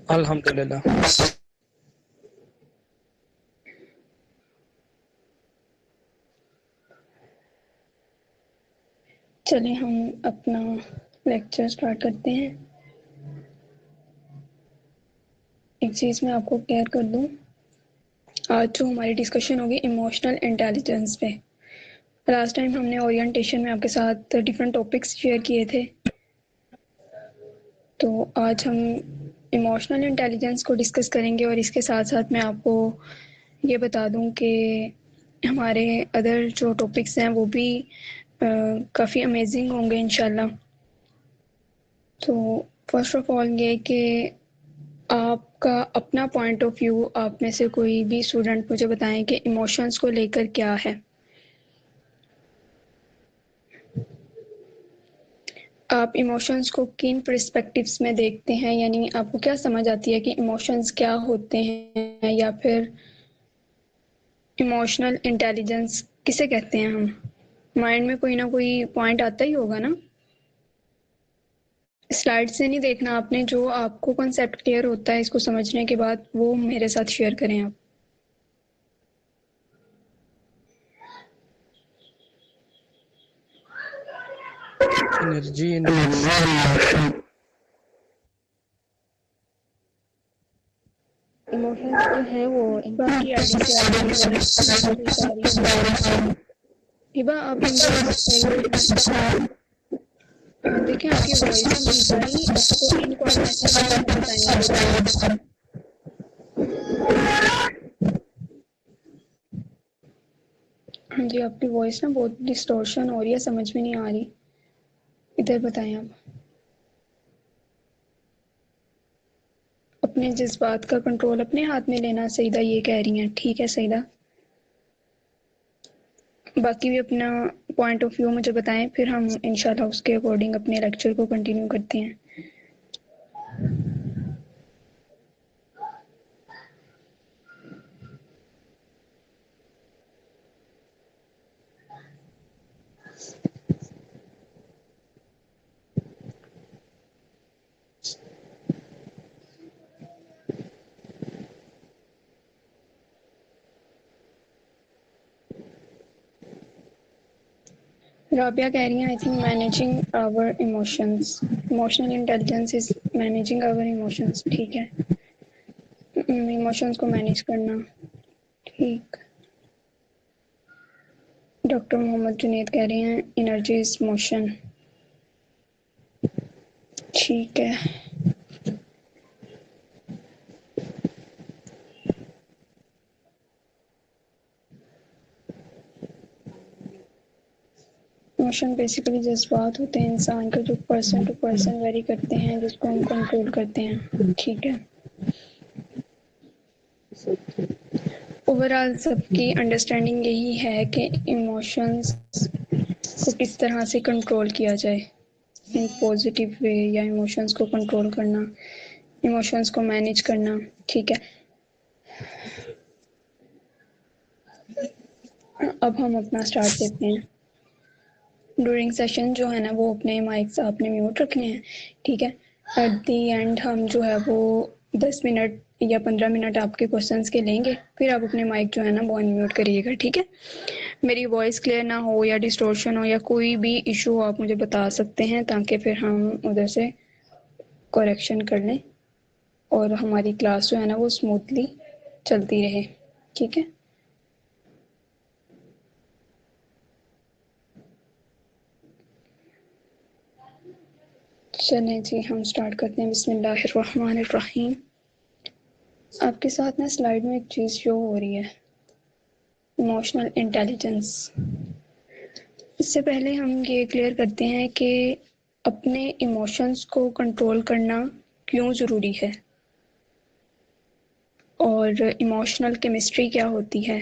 الحمدللہ. چلیں ہم اپنا لیکچر سٹارٹ کرتے ہیں. ایک چیز میں آپ کو کلیئر کر دوں، آج جو ہماری ڈسکشن ہوگی ایموشنل انٹیلیجنس پہ. لاسٹ ٹائم ہم نے اورینٹیشن میں آپ کے ساتھ ڈفرینٹ ٹاپکس شیئر کیے تھے، تو آج ہم ایموشنل انٹیلیجنس کو ڈسکس کریں گے، اور اس کے ساتھ ساتھ میں آپ کو یہ بتا دوں کہ ہمارے ادر جو ٹاپکس ہیں وہ بھی کافی امیزنگ ہوں گے انشاءاللہ. تو فرسٹ آف آل یہ کہ آپ کا اپنا پوائنٹ آف ویو، آپ میں سے کوئی بھی اسٹوڈنٹ مجھے بتائیں کہ ایموشنس کو لے کر کیا ہے. آپ ایموشنس کو کن پرسپیکٹیوز میں دیکھتے ہیں، یعنی آپ کو کیا سمجھ آتی ہے کہ ایموشنس کیا ہوتے ہیں، یا پھر ایموشنل انٹیلیجنس کسے کہتے ہیں ہم. مائنڈ میں کوئی نہ کوئی پوائنٹ آتا ہی ہوگا نا. سلائڈ سے نہیں دیکھنا آپ نے، جو آپ کو کنسیپٹ کلیئر ہوتا ہے اس کو سمجھنے کے بعد وہ میرے ساتھ شیئر کریں آپ. Energy in motion. ایموشنس جو ہیں وہ انسان کی آئیڈینٹی ہبا آپ مجھے دیکھیں آپ کی وائس نا بہت آ رہی، آپ کو ان کال میسج میں مجھے بتائیں گے. ہاں جی، آپ کی وائس نا بہت ڈسٹورشن ہو رہی ہے، سمجھ میں نہیں آ رہی. ادھر بتائیں آپ. اپنے جذبات کا کنٹرول اپنے ہاتھ میں لینا سیدہ یہ کہہ رہی ہیں. ٹھیک ہے سیدہ، باقی بھی اپنا پوائنٹ آف ویو مجھے بتائیں، پھر ہم انشاءاللہ اس کے اکارڈنگ اپنے لیکچر کو کنٹینیو کرتے ہیں. رابعہ کہہ رہی ہیں I think managing our emotions, emotional intelligence is managing our emotions. ٹھیک ہے، ایموشنس کو مینیج کرنا. ٹھیک. ڈاکٹر محمد جنید کہہ رہے ہیں انرجی از موشن. ٹھیک ہے. ایموشن بیسیکلی جذبات ہوتے ہیں انسان کے، جو پرسن ٹو پرسن ویری کرتے ہیں، جس کو ہم کنٹرول کرتے ہیں. ٹھیک ہے. اوور آل سب کی انڈرسٹینڈنگ یہی ہے کہ ایموشنس کو کس طرح سے کنٹرول کیا جائے، ان پازیٹیو وے، یا ایموشنس کو کنٹرول کرنا، ایموشنس کو مینیج کرنا. ٹھیک ہے. اب ہم اپنا سٹارٹ کرتے ہیں. ڈورنگ سیشن جو ہے نا وہ اپنے مائکس آپ نے میوٹ رکھنے ہیں. ٹھیک ہے. ایٹ دی اینڈ ہم جو ہے وہ 10 منٹ یا 15 منٹ آپ کے کوشچنس کے لیں گے، پھر آپ اپنے مائک جو ہے نا وہ انمیوٹ کریے گا. ٹھیک ہے. میری وائس کلیئر نہ ہو یا ڈسٹورشن ہو یا کوئی بھی ایشو ہو آپ مجھے بتا سکتے ہیں، تاکہ پھر ہم ادھر سے کریکشن کر لیں اور ہماری کلاس جو ہے نا وہ اسموتھلی چلتی رہے. ٹھیک ہے. چلیں جی ہم سٹارٹ کرتے ہیں. بسم اللہ الرحمن الرحیم. آپ کے ساتھ نا سلائیڈ میں ایک چیز شو ہو رہی ہے، ایموشنل انٹیلیجنس. اس سے پہلے ہم یہ کلیئر کرتے ہیں کہ اپنے ایموشنس کو کنٹرول کرنا کیوں ضروری ہے، اور ایموشنل کیمسٹری کیا ہوتی ہے.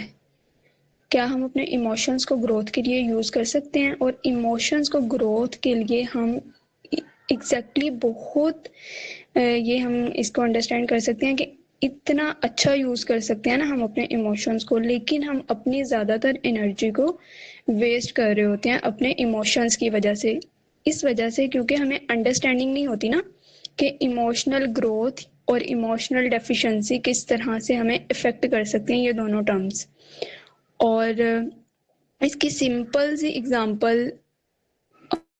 کیا ہم اپنے ایموشنس کو گروتھ کے لیے یوز کر سکتے ہیں، اور ایموشنس کو گروتھ کے لیے ہم ایگزیکٹلی بہت یہ ہم اس کو انڈرسٹینڈ کر سکتے ہیں کہ اتنا اچھا یوز کر سکتے ہیں نا ہم اپنے ایموشنس کو، لیکن ہم اپنی زیادہ تر انرجی کو ویسٹ کر رہے ہوتے ہیں اپنے ایموشنس کی وجہ سے. اس وجہ سے کیونکہ ہمیں انڈرسٹینڈنگ نہیں ہوتی نا کہ ایموشنل گروتھ اور ایموشنل ڈیفیشنسی کس طرح سے ہمیں افیکٹ کر سکتے ہیں یہ دونوں ٹرمز. اور اس کی سمپل سی اگزامپل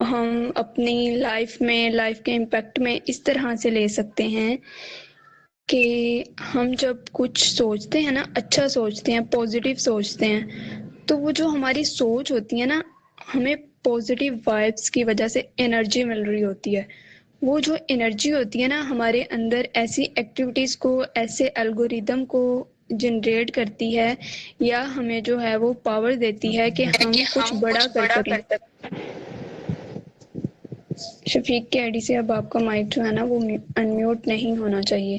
ہم اپنی لائف کے امپیکٹ میں اس طرح سے لے سکتے ہیں کہ ہم جب کچھ سوچتے ہیں نا، اچھا سوچتے ہیں، پازیٹیو سوچتے ہیں، تو وہ جو ہماری سوچ ہوتی ہے نا، ہمیں پازیٹیو وائبس کی وجہ سے انرجی مل رہی ہوتی ہے. وہ جو انرجی ہوتی ہے نا ہمارے اندر ایسی ایکٹیویٹیز کو، ایسے الگوریدم کو جنریٹ کرتی ہے، یا ہمیں جو ہے وہ پاور دیتی ہے کہ ہم کچھ بڑا کر سکیں. شفیق کے آئی ڈی سے اب آپ کا مائک جو ہے نا وہ انمیوٹ نہیں ہونا چاہیے.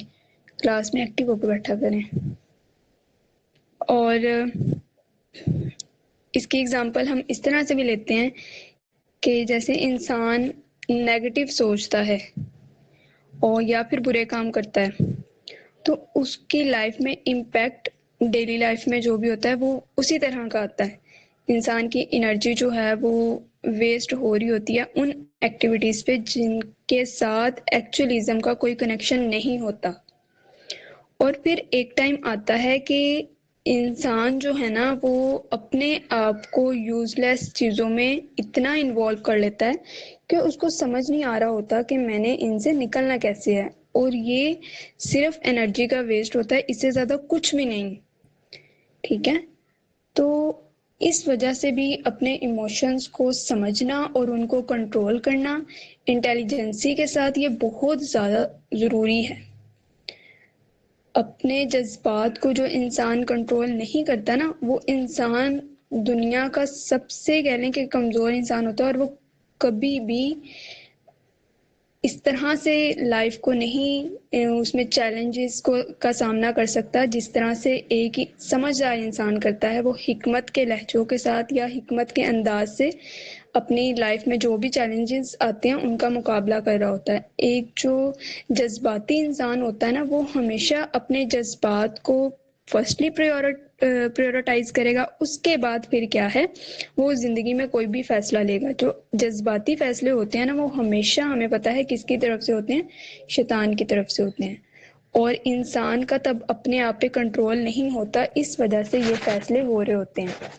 کلاس میں ایکٹیو ہو کے بیٹھا کریں. اور اس کی اگزامپل ہم اس طرح سے بھی لیتے ہیں کہ جیسے انسان نیگیٹو سوچتا ہے اور یا پھر برے کام کرتا ہے، تو اس کی لائف میں امپیکٹ ڈیلی لائف میں جو بھی ہوتا ہے وہ اسی طرح کا آتا ہے. انسان کی انرجی جو ہے وہ ویسٹ ہو رہی ہوتی ہے ان ایکٹیویٹیز پہ جن کے ساتھ ایکچولیزم کا کوئی کنیکشن نہیں ہوتا. اور پھر ایک ٹائم آتا ہے کہ انسان جو ہے نا وہ اپنے آپ کو یوز لیس چیزوں میں اتنا انوالو کر لیتا ہے کہ اس کو سمجھ نہیں آ رہا ہوتا کہ میں نے ان سے نکلنا کیسے ہے. اور یہ صرف انرجی کا ویسٹ ہوتا ہے، اس سے زیادہ کچھ بھی نہیں. ٹھیک ہے، تو اس وجہ سے بھی اپنے ایموشنز کو سمجھنا اور ان کو کنٹرول کرنا انٹیلیجنسی کے ساتھ یہ بہت زیادہ ضروری ہے. اپنے جذبات کو جو انسان کنٹرول نہیں کرتا نا، وہ انسان دنیا کا سب سے کہہ لیں کہ کمزور انسان ہوتا ہے، اور وہ کبھی بھی اس طرح سے لائف کو نہیں اس میں چیلنجز کا سامنا کر سکتا جس طرح سے ایک ہی سمجھدار انسان کرتا ہے. وہ حکمت کے لہجوں کے ساتھ یا حکمت کے انداز سے اپنی لائف میں جو بھی چیلنجز آتے ہیں ان کا مقابلہ کر رہا ہوتا ہے. ایک جو جذباتی انسان ہوتا ہے نا، وہ ہمیشہ اپنے جذبات کو فرسٹلی پریورٹائز کرے گا، اس کے بعد پھر کیا ہے وہ زندگی میں کوئی بھی فیصلہ لے گا. جو جذباتی فیصلے ہوتے ہیں نا وہ ہمیشہ ہمیں پتہ ہے کس کی طرف سے ہوتے ہیں، شیطان کی طرف سے ہوتے ہیں. اور انسان کا تب اپنے آپ پہ کنٹرول نہیں ہوتا، اس وجہ سے یہ فیصلے ہو رہے ہوتے ہیں.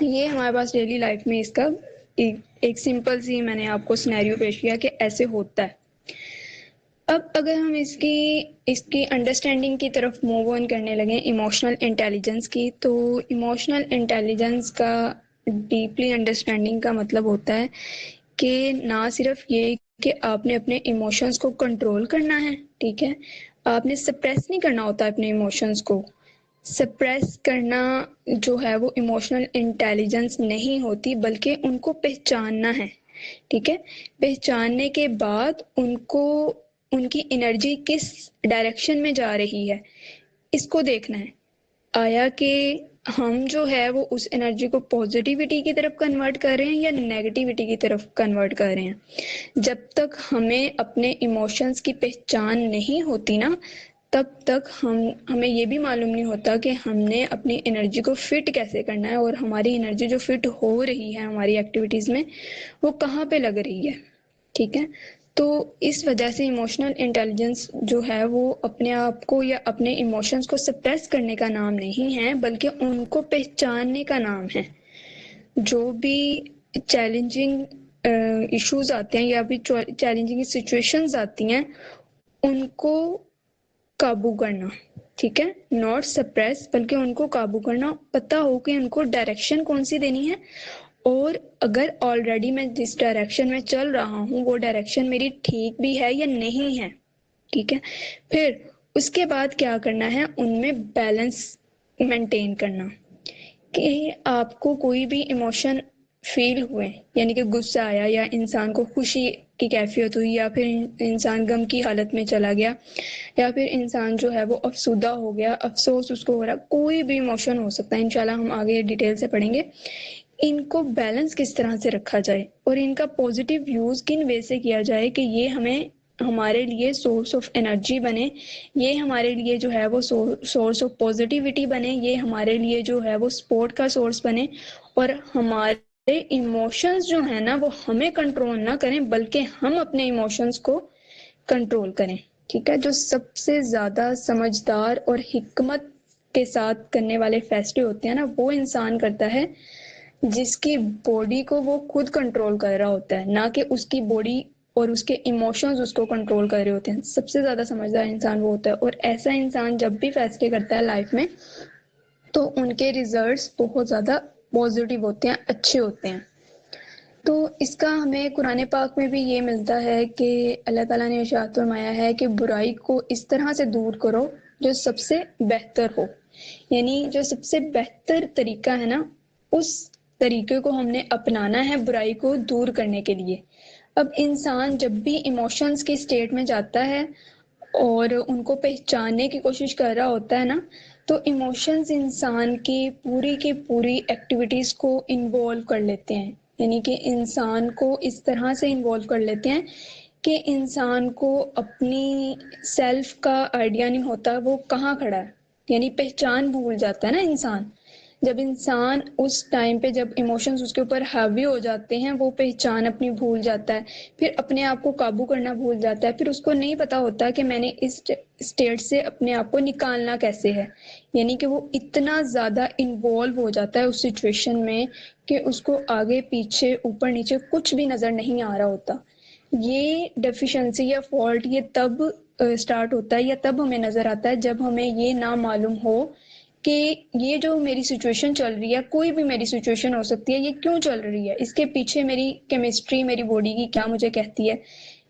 یہ ہمارے پاس ڈیلی لائف میں اس کا ایک سمپل سی میں نے آپ کو سینیریو پیش کیا کہ ایسے ہوتا ہے. اب اگر ہم اس کی انڈرسٹینڈنگ کی طرف موو آن کرنے لگیں ایموشنل انٹیلیجنس کی، تو ایموشنل انٹیلیجنس کا ڈیپلی انڈرسٹینڈنگ کا مطلب ہوتا ہے کہ نہ صرف یہ کہ آپ نے اپنے ایموشنز کو کنٹرول کرنا ہے، ٹھیک ہے، آپ نے سپریس نہیں کرنا ہوتا اپنے ایموشنز کو. سپریس کرنا جو ہے وہ ایموشنل انٹیلیجنس نہیں ہوتی، بلکہ ان کو پہچاننا ہے. ٹھیک ہے، پہچاننے کے بعد ان کی انرجی کس ڈائریکشن میں جا رہی ہے اس کو دیکھنا ہے. آیا کہ ہم جو ہے وہ اس انرجی کو پازیٹیوٹی کی طرف کنورٹ کر رہے ہیں یا نیگیٹیوٹی کی طرف کنورٹ کر رہے ہیں. جب تک ہمیں اپنے ایموشنز کی پہچان نہیں ہوتی نا، تب تک ہمیں یہ بھی معلوم نہیں ہوتا کہ ہم نے اپنی انرجی کو فٹ کیسے کرنا ہے، اور ہماری انرجی جو فٹ ہو رہی ہے ہماری ایکٹیویٹیز میں وہ کہاں پہ لگ رہی ہے. ٹھیک ہے، تو اس وجہ سے ایموشنل انٹیلیجنس جو ہے وہ اپنے آپ کو یا اپنے ایموشنز کو سپریس کرنے کا نام نہیں ہے، بلکہ ان کو پہچاننے کا نام ہے. جو بھی چیلنجنگ ایشوز آتے ہیں یا بھی چیلنجنگ سچویشنز آتی ہیں ان کو قابو کرنا. ٹھیک ہے، ناٹ سپریس، بلکہ ان کو قابو کرنا، پتہ ہو کہ ان کو ڈائریکشن کون سی دینی ہے، اور اگر آلریڈی میں جس ڈائریکشن میں چل رہا ہوں وہ ڈائریکشن میری ٹھیک بھی ہے یا نہیں ہے. ٹھیک ہے، پھر اس کے بعد کیا کرنا ہے، ان میں بیلنس مینٹین کرنا. کہ آپ کو کوئی بھی ایموشن فیل ہوئے، یعنی کہ غصہ آیا یا انسان کو خوشی کی کیفیت ہوئی یا پھر انسان غم کی حالت میں چلا گیا یا پھر انسان جو ہے وہ افسردہ ہو گیا، افسوس اس کو ہو رہا، کوئی بھی ایموشن ہو سکتا ہے، انشاءاللہ ہم آگے ڈیٹیل سے پڑھیں گے. ان کو بیلنس کس طرح سے رکھا جائے اور ان کا پازیٹیو یوز کن وے سے کیا جائے کہ یہ ہمارے لیے سورس آف انرجی بنے، یہ ہمارے لیے جو ہے وہ سورس آف پازیٹیوٹی بنے، یہ ہمارے لیے جو ہے وہ سپورٹ کا سورس بنے، اور ہمارے ایموشنز جو ہیں نا وہ ہمیں کنٹرول نہ کریں بلکہ ہم اپنے ایموشنز کو کنٹرول کریں. ٹھیک ہے. جو سب سے زیادہ سمجھدار اور حکمت کے ساتھ کرنے والے فیصلے ہوتے ہیں نا وہ انسان کرتا ہے جس کی باڈی کو وہ خود کنٹرول کر رہا ہوتا ہے، نہ کہ اس کی باڈی اور اس کے ایموشنز اس کو کنٹرول کر رہے ہوتے ہیں. سب سے زیادہ سمجھدار انسان وہ ہوتا ہے، اور ایسا انسان جب بھی فیصلے کرتا ہے لائف میں تو ان کے ریزلٹس بہت زیادہ پازیٹیو ہوتے ہیں، اچھے ہوتے ہیں. تو اس کا ہمیں قرآن پاک میں بھی یہ ملتا ہے کہ اللہ تعالیٰ نے ارشاد فرمایا ہے کہ برائی کو اس طرح سے دور کرو جو سب سے بہتر ہو. یعنی جو سب سے بہتر طریقہ ہے نا اس طریقے کو ہم نے اپنانا ہے برائی کو دور کرنے کے لیے. اب انسان جب بھی ایموشنز کی اسٹیٹ میں جاتا ہے اور ان کو پہچاننے کی کوشش کر رہا ہوتا ہے نا تو ایموشنز انسان کی پوری ایکٹیویٹیز کو انوالو کر لیتے ہیں. یعنی کہ انسان کو اس طرح سے انوالو کر لیتے ہیں کہ انسان کو اپنی سیلف کا آئیڈیا نہیں ہوتا وہ کہاں کھڑا ہے. یعنی پہچان بھول جاتا ہے نا انسان. جب انسان اس ٹائم پہ جب ایموشنز اس کے اوپر ہاوی ہو جاتے ہیں وہ پہچان اپنی بھول جاتا ہے، پھر اپنے آپ کو قابو کرنا بھول جاتا ہے، پھر اس کو نہیں پتا ہوتا کہ میں نے اس اسٹیٹ سے اپنے آپ کو نکالنا کیسے ہے. یعنی کہ وہ اتنا زیادہ انوالو ہو جاتا ہے اس سچویشن میں کہ اس کو آگے پیچھے اوپر نیچے کچھ بھی نظر نہیں آ رہا ہوتا. یہ ڈیفیشنسی یا فالٹ یہ تب اسٹارٹ ہوتا ہے یا تب ہمیں نظر آتا ہے جب ہمیں یہ نہ معلوم ہو کہ یہ جو میری سچویشن چل رہی ہے، کوئی بھی میری سچویشن ہو سکتی ہے، یہ کیوں چل رہی ہے، اس کے پیچھے میری کیمسٹری میری باڈی کی کیا مجھے کہتی ہے،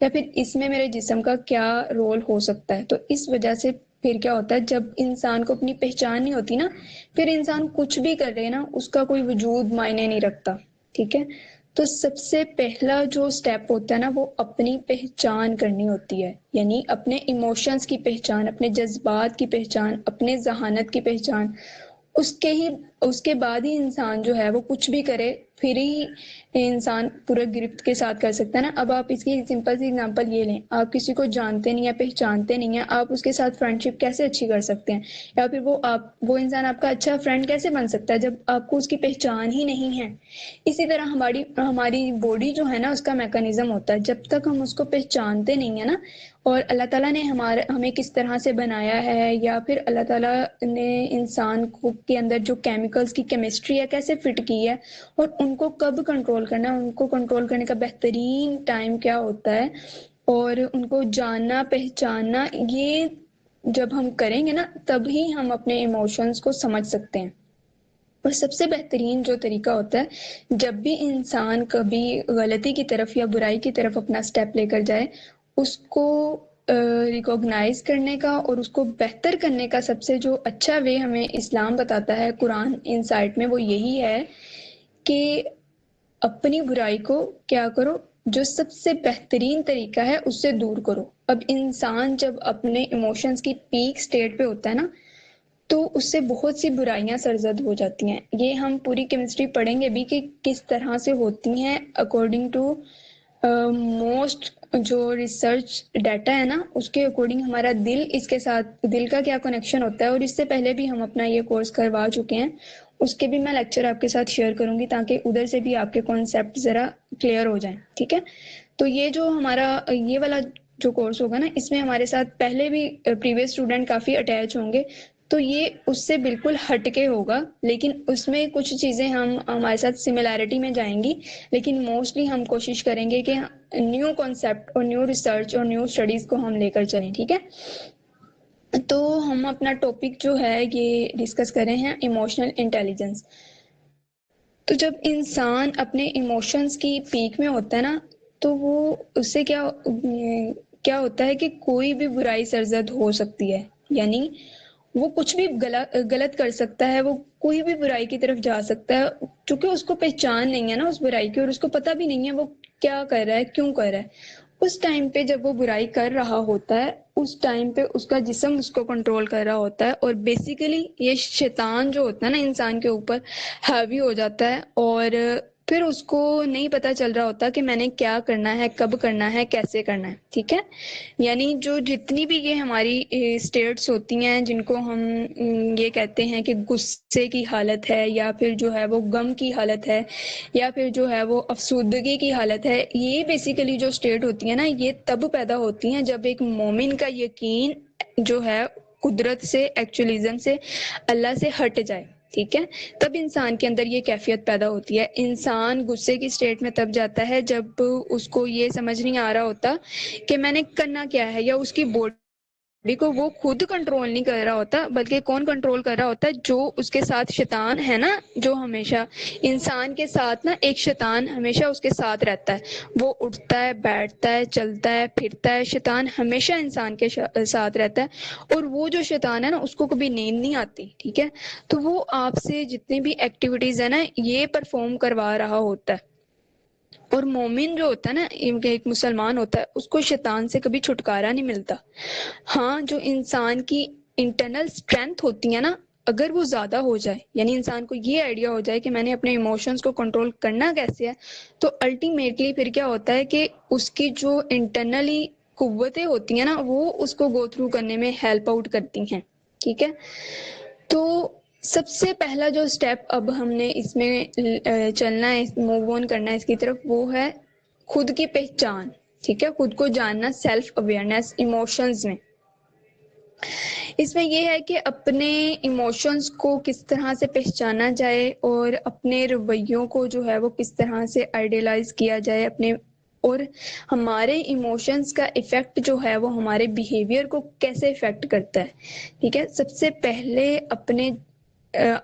یا پھر اس میں میرے جسم کا کیا رول ہو سکتا ہے. تو اس وجہ سے پھر کیا ہوتا ہے جب انسان کو اپنی پہچان نہیں ہوتی نا پھر انسان کچھ بھی کر رہے نا اس کا کوئی وجود معنی نہیں رکھتا. ٹھیک ہے. تو سب سے پہلا جو سٹیپ ہوتا ہے نا وہ اپنی پہچان کرنی ہوتی ہے. یعنی اپنے ایموشنز کی پہچان، اپنے جذبات کی پہچان، اپنے ذہانت کی پہچان. اس کے بعد ہی انسان جو ہے وہ کچھ بھی کرے پھر ہی انسان پورے گرفت کے ساتھ کر سکتا ہے نا. اب آپ اس کی سمپل سی اگزامپل یہ لیں، آپ کسی کو جانتے نہیں ہیں، پہچانتے نہیں ہیں، آپ اس کے ساتھ فرینڈشپ کیسے اچھی کر سکتے ہیں، یا پھر وہ انسان آپ کا اچھا فرینڈ کیسے بن سکتا ہے جب آپ کو اس کی پہچان ہی نہیں ہے. اسی طرح ہماری باڈی جو ہے نا اس کا میکانزم ہوتا ہے، جب تک ہم اس کو پہچانتے نہیں ہیں نا اور اللہ تعالیٰ نے ہمیں کس طرح سے بنایا ہے، یا پھر اللہ تعالیٰ نے انسان کے اندر جو کیمیکلز کی کیمسٹری ہے کیسے فٹ کی ہے اور ان کو کب کنٹرول کرنا ہے، ان کو کنٹرول کرنے کا بہترین ٹائم کیا ہوتا ہے اور ان کو جاننا پہچاننا، یہ جب ہم کریں گے نا تبھی ہم اپنے ایموشنز کو سمجھ سکتے ہیں. اور سب سے بہترین جو طریقہ ہوتا ہے جب بھی انسان کبھی غلطی کی طرف یا برائی کی طرف اپنا سٹیپ لے کر جائے اس کو ریکوگنائز کرنے کا اور اس کو بہتر کرنے کا سب سے جو اچھا وے ہمیں اسلام بتاتا ہے قرآن انسائٹ میں وہ یہی ہے کہ اپنی برائی کو کیا کرو، جو سب سے بہترین طریقہ ہے اس سے دور کرو. اب انسان جب اپنے ایموشنز کی پیک سٹیٹ پہ ہوتا ہے نا تو اس سے بہت سی برائیاں سرزد ہو جاتی ہیں. یہ ہم پوری کیمسٹری پڑھیں گے بھی کہ کس طرح سے ہوتی ہیں اکارڈنگ ٹو موسٹ جو ریسرچ ڈیٹا ہے نا اس کے اکارڈنگ ہمارا دل اس کے ساتھ دل کا کیا کنیکشن ہوتا ہے. اور اس سے پہلے بھی ہم اپنا یہ کورس کروا چکے ہیں، اس کے بھی میں لیکچر آپ کے ساتھ شیئر کروں گی تاکہ ادھر سے بھی آپ کے کانسیپٹ ذرا کلیئر ہو جائیں. ٹھیک ہے. تو یہ جو ہمارا یہ والا جو کورس ہوگا نا اس میں ہمارے ساتھ پہلے بھی پریویس اسٹوڈنٹ کافی اٹیچ ہوں گے، تو یہ اس سے بالکل ہٹ کے ہوگا، لیکن اس میں کچھ چیزیں ہمارے ساتھ سملیرٹی میں جائیں گی، لیکن موسٹلی ہم کوشش کریں گے کہ نیو کانسیپٹ اور نیو ریسرچ اور نیو اسٹڈیز کو ہم لے کر چلیں. ٹھیک ہے. تو ہم اپنا ٹاپک جو ہے یہ ڈسکس کر رہے ہیں ایموشنل انٹیلیجنس. تو جب انسان اپنے ایموشنز کی پیک میں ہوتا ہے نا تو وہ اس سے کیا ہوتا ہے کہ کوئی بھی برائی سرزد ہو سکتی ہے. یعنی وہ کچھ بھی غلط کر سکتا ہے، وہ کوئی بھی برائی کی طرف جا سکتا ہے چونکہ اس کو پہچان نہیں ہے نا اس برائی کی اور اس کو پتہ بھی نہیں ہے وہ کیا کر رہا ہے، کیوں کر رہا ہے. اس ٹائم پہ جب وہ برائی کر رہا ہوتا ہے اس ٹائم پہ اس کا جسم اس کو کنٹرول کر رہا ہوتا ہے اور بیسیکلی یہ شیطان جو ہوتا ہے نا انسان کے اوپر حاوی ہو جاتا ہے اور پھر اس کو نہیں پتا چل رہا ہوتا کہ میں نے کیا کرنا ہے، کب کرنا ہے، کیسے کرنا ہے. ٹھیک ہے، یعنی جو جتنی بھی یہ ہماری اسٹیٹس ہوتی ہیں جن کو ہم یہ کہتے ہیں کہ غصے کی حالت ہے، یا پھر جو ہے وہ غم کی حالت ہے، یا پھر جو ہے وہ افسردگی کی حالت ہے، یہ بیسیکلی جو اسٹیٹ ہوتی ہیں نا، یہ تب پیدا ہوتی ہیں جب ایک مومن کا یقین جو ہے قدرت سے، ایکچولیزم سے، اللہ سے ہٹ جائے. ٹھیک ہے، تب انسان کے اندر یہ کیفیت پیدا ہوتی ہے. انسان غصے کی اسٹیٹ میں تب جاتا ہے جب اس کو یہ سمجھ نہیں آ رہا ہوتا کہ میں نے کرنا کیا ہے، یا اس کی باڈی کو وہ خود کنٹرول نہیں کر رہا ہوتا، بلکہ کون کنٹرول کر رہا ہوتا ہے؟ جو اس کے ساتھ شیطان ہے نا، جو ہمیشہ انسان کے ساتھ نا ایک شیطان ہمیشہ اس کے ساتھ رہتا ہے. وہ اٹھتا ہے، بیٹھتا ہے، چلتا ہے، پھرتا ہے. شیطان ہمیشہ انسان کے ساتھ رہتا ہے، اور وہ جو شیطان ہے نا، اس کو کبھی نیند نہیں آتی. ٹھیک ہے، تو وہ آپ سے جتنی بھی ایکٹیویٹیز ہے نا، یہ پرفارم کروا رہا ہوتا ہے. اور مومن جو ہوتا ہے نا، ایک مسلمان ہوتا ہے، اس کو شیطان سے کبھی چھٹکارا نہیں ملتا. ہاں، جو انسان کی انٹرنل اسٹرینتھ ہوتی ہے نا، اگر وہ زیادہ ہو جائے، یعنی انسان کو یہ آئیڈیا ہو جائے کہ میں نے اپنے ایموشنز کو کنٹرول کرنا کیسے ہے، تو الٹیمیٹلی پھر کیا ہوتا ہے کہ اس کی جو انٹرنلی قوتیں ہوتی ہیں نا، وہ اس کو گو تھرو کرنے میں ہیلپ آؤٹ کرتی ہیں. ٹھیک ہے، تو سب سے پہلا جو اسٹیپ اب ہم نے اس میں چلنا ہے، موو آن کرنا ہے اس کی طرف، وہ ہے خود کی پہچان. ٹھیک ہے، خود کو جاننا، سیلف اویئرنیس ایموشنز میں. اس میں یہ ہے کہ اپنے ایموشنز کو کس طرح سے پہچانا جائے، اور اپنے رویوں کو جو ہے وہ کس طرح سے آئیڈیلائز کیا جائے اپنے، اور ہمارے ایموشنز کا ایفیکٹ جو ہے وہ ہمارے بیہیویئر کو کیسے ایفیکٹ کرتا ہے. ٹھیک ہے، سب سے پہلے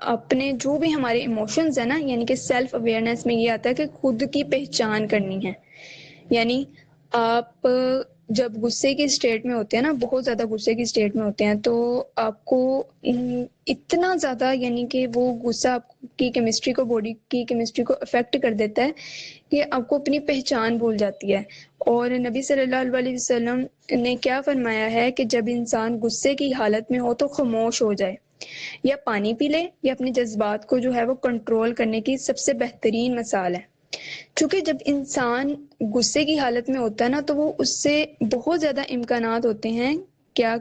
اپنے جو بھی ہمارے ایموشنز ہیں نا، یعنی کہ سیلف اویئرنیس میں یہ آتا ہے کہ خود کی پہچان کرنی ہے. یعنی آپ جب غصے کی اسٹیٹ میں ہوتے ہیں نا، بہت زیادہ غصے کی اسٹیٹ میں ہوتے ہیں، تو آپ کو اتنا زیادہ، یعنی کہ وہ غصہ آپ کی کیمسٹری کو، باڈی کی کیمسٹری کو افیکٹ کر دیتا ہے کہ آپ کو اپنی پہچان بھول جاتی ہے. اور نبی صلی اللہ علیہ وسلم نے کیا فرمایا ہے کہ جب انسان غصے کی حالت میں ہو تو خاموش ہو جائے، یا پانی پی لے، یا اپنے جذبات کو جو ہے وہ کنٹرول کرنے کی سب سے بہترین مثال ہے. چونکہ جب انسان غصے کی حالت میں ہوتا ہے نا، تو وہ اس سے بہت زیادہ امکانات ہوتے ہیں، کیا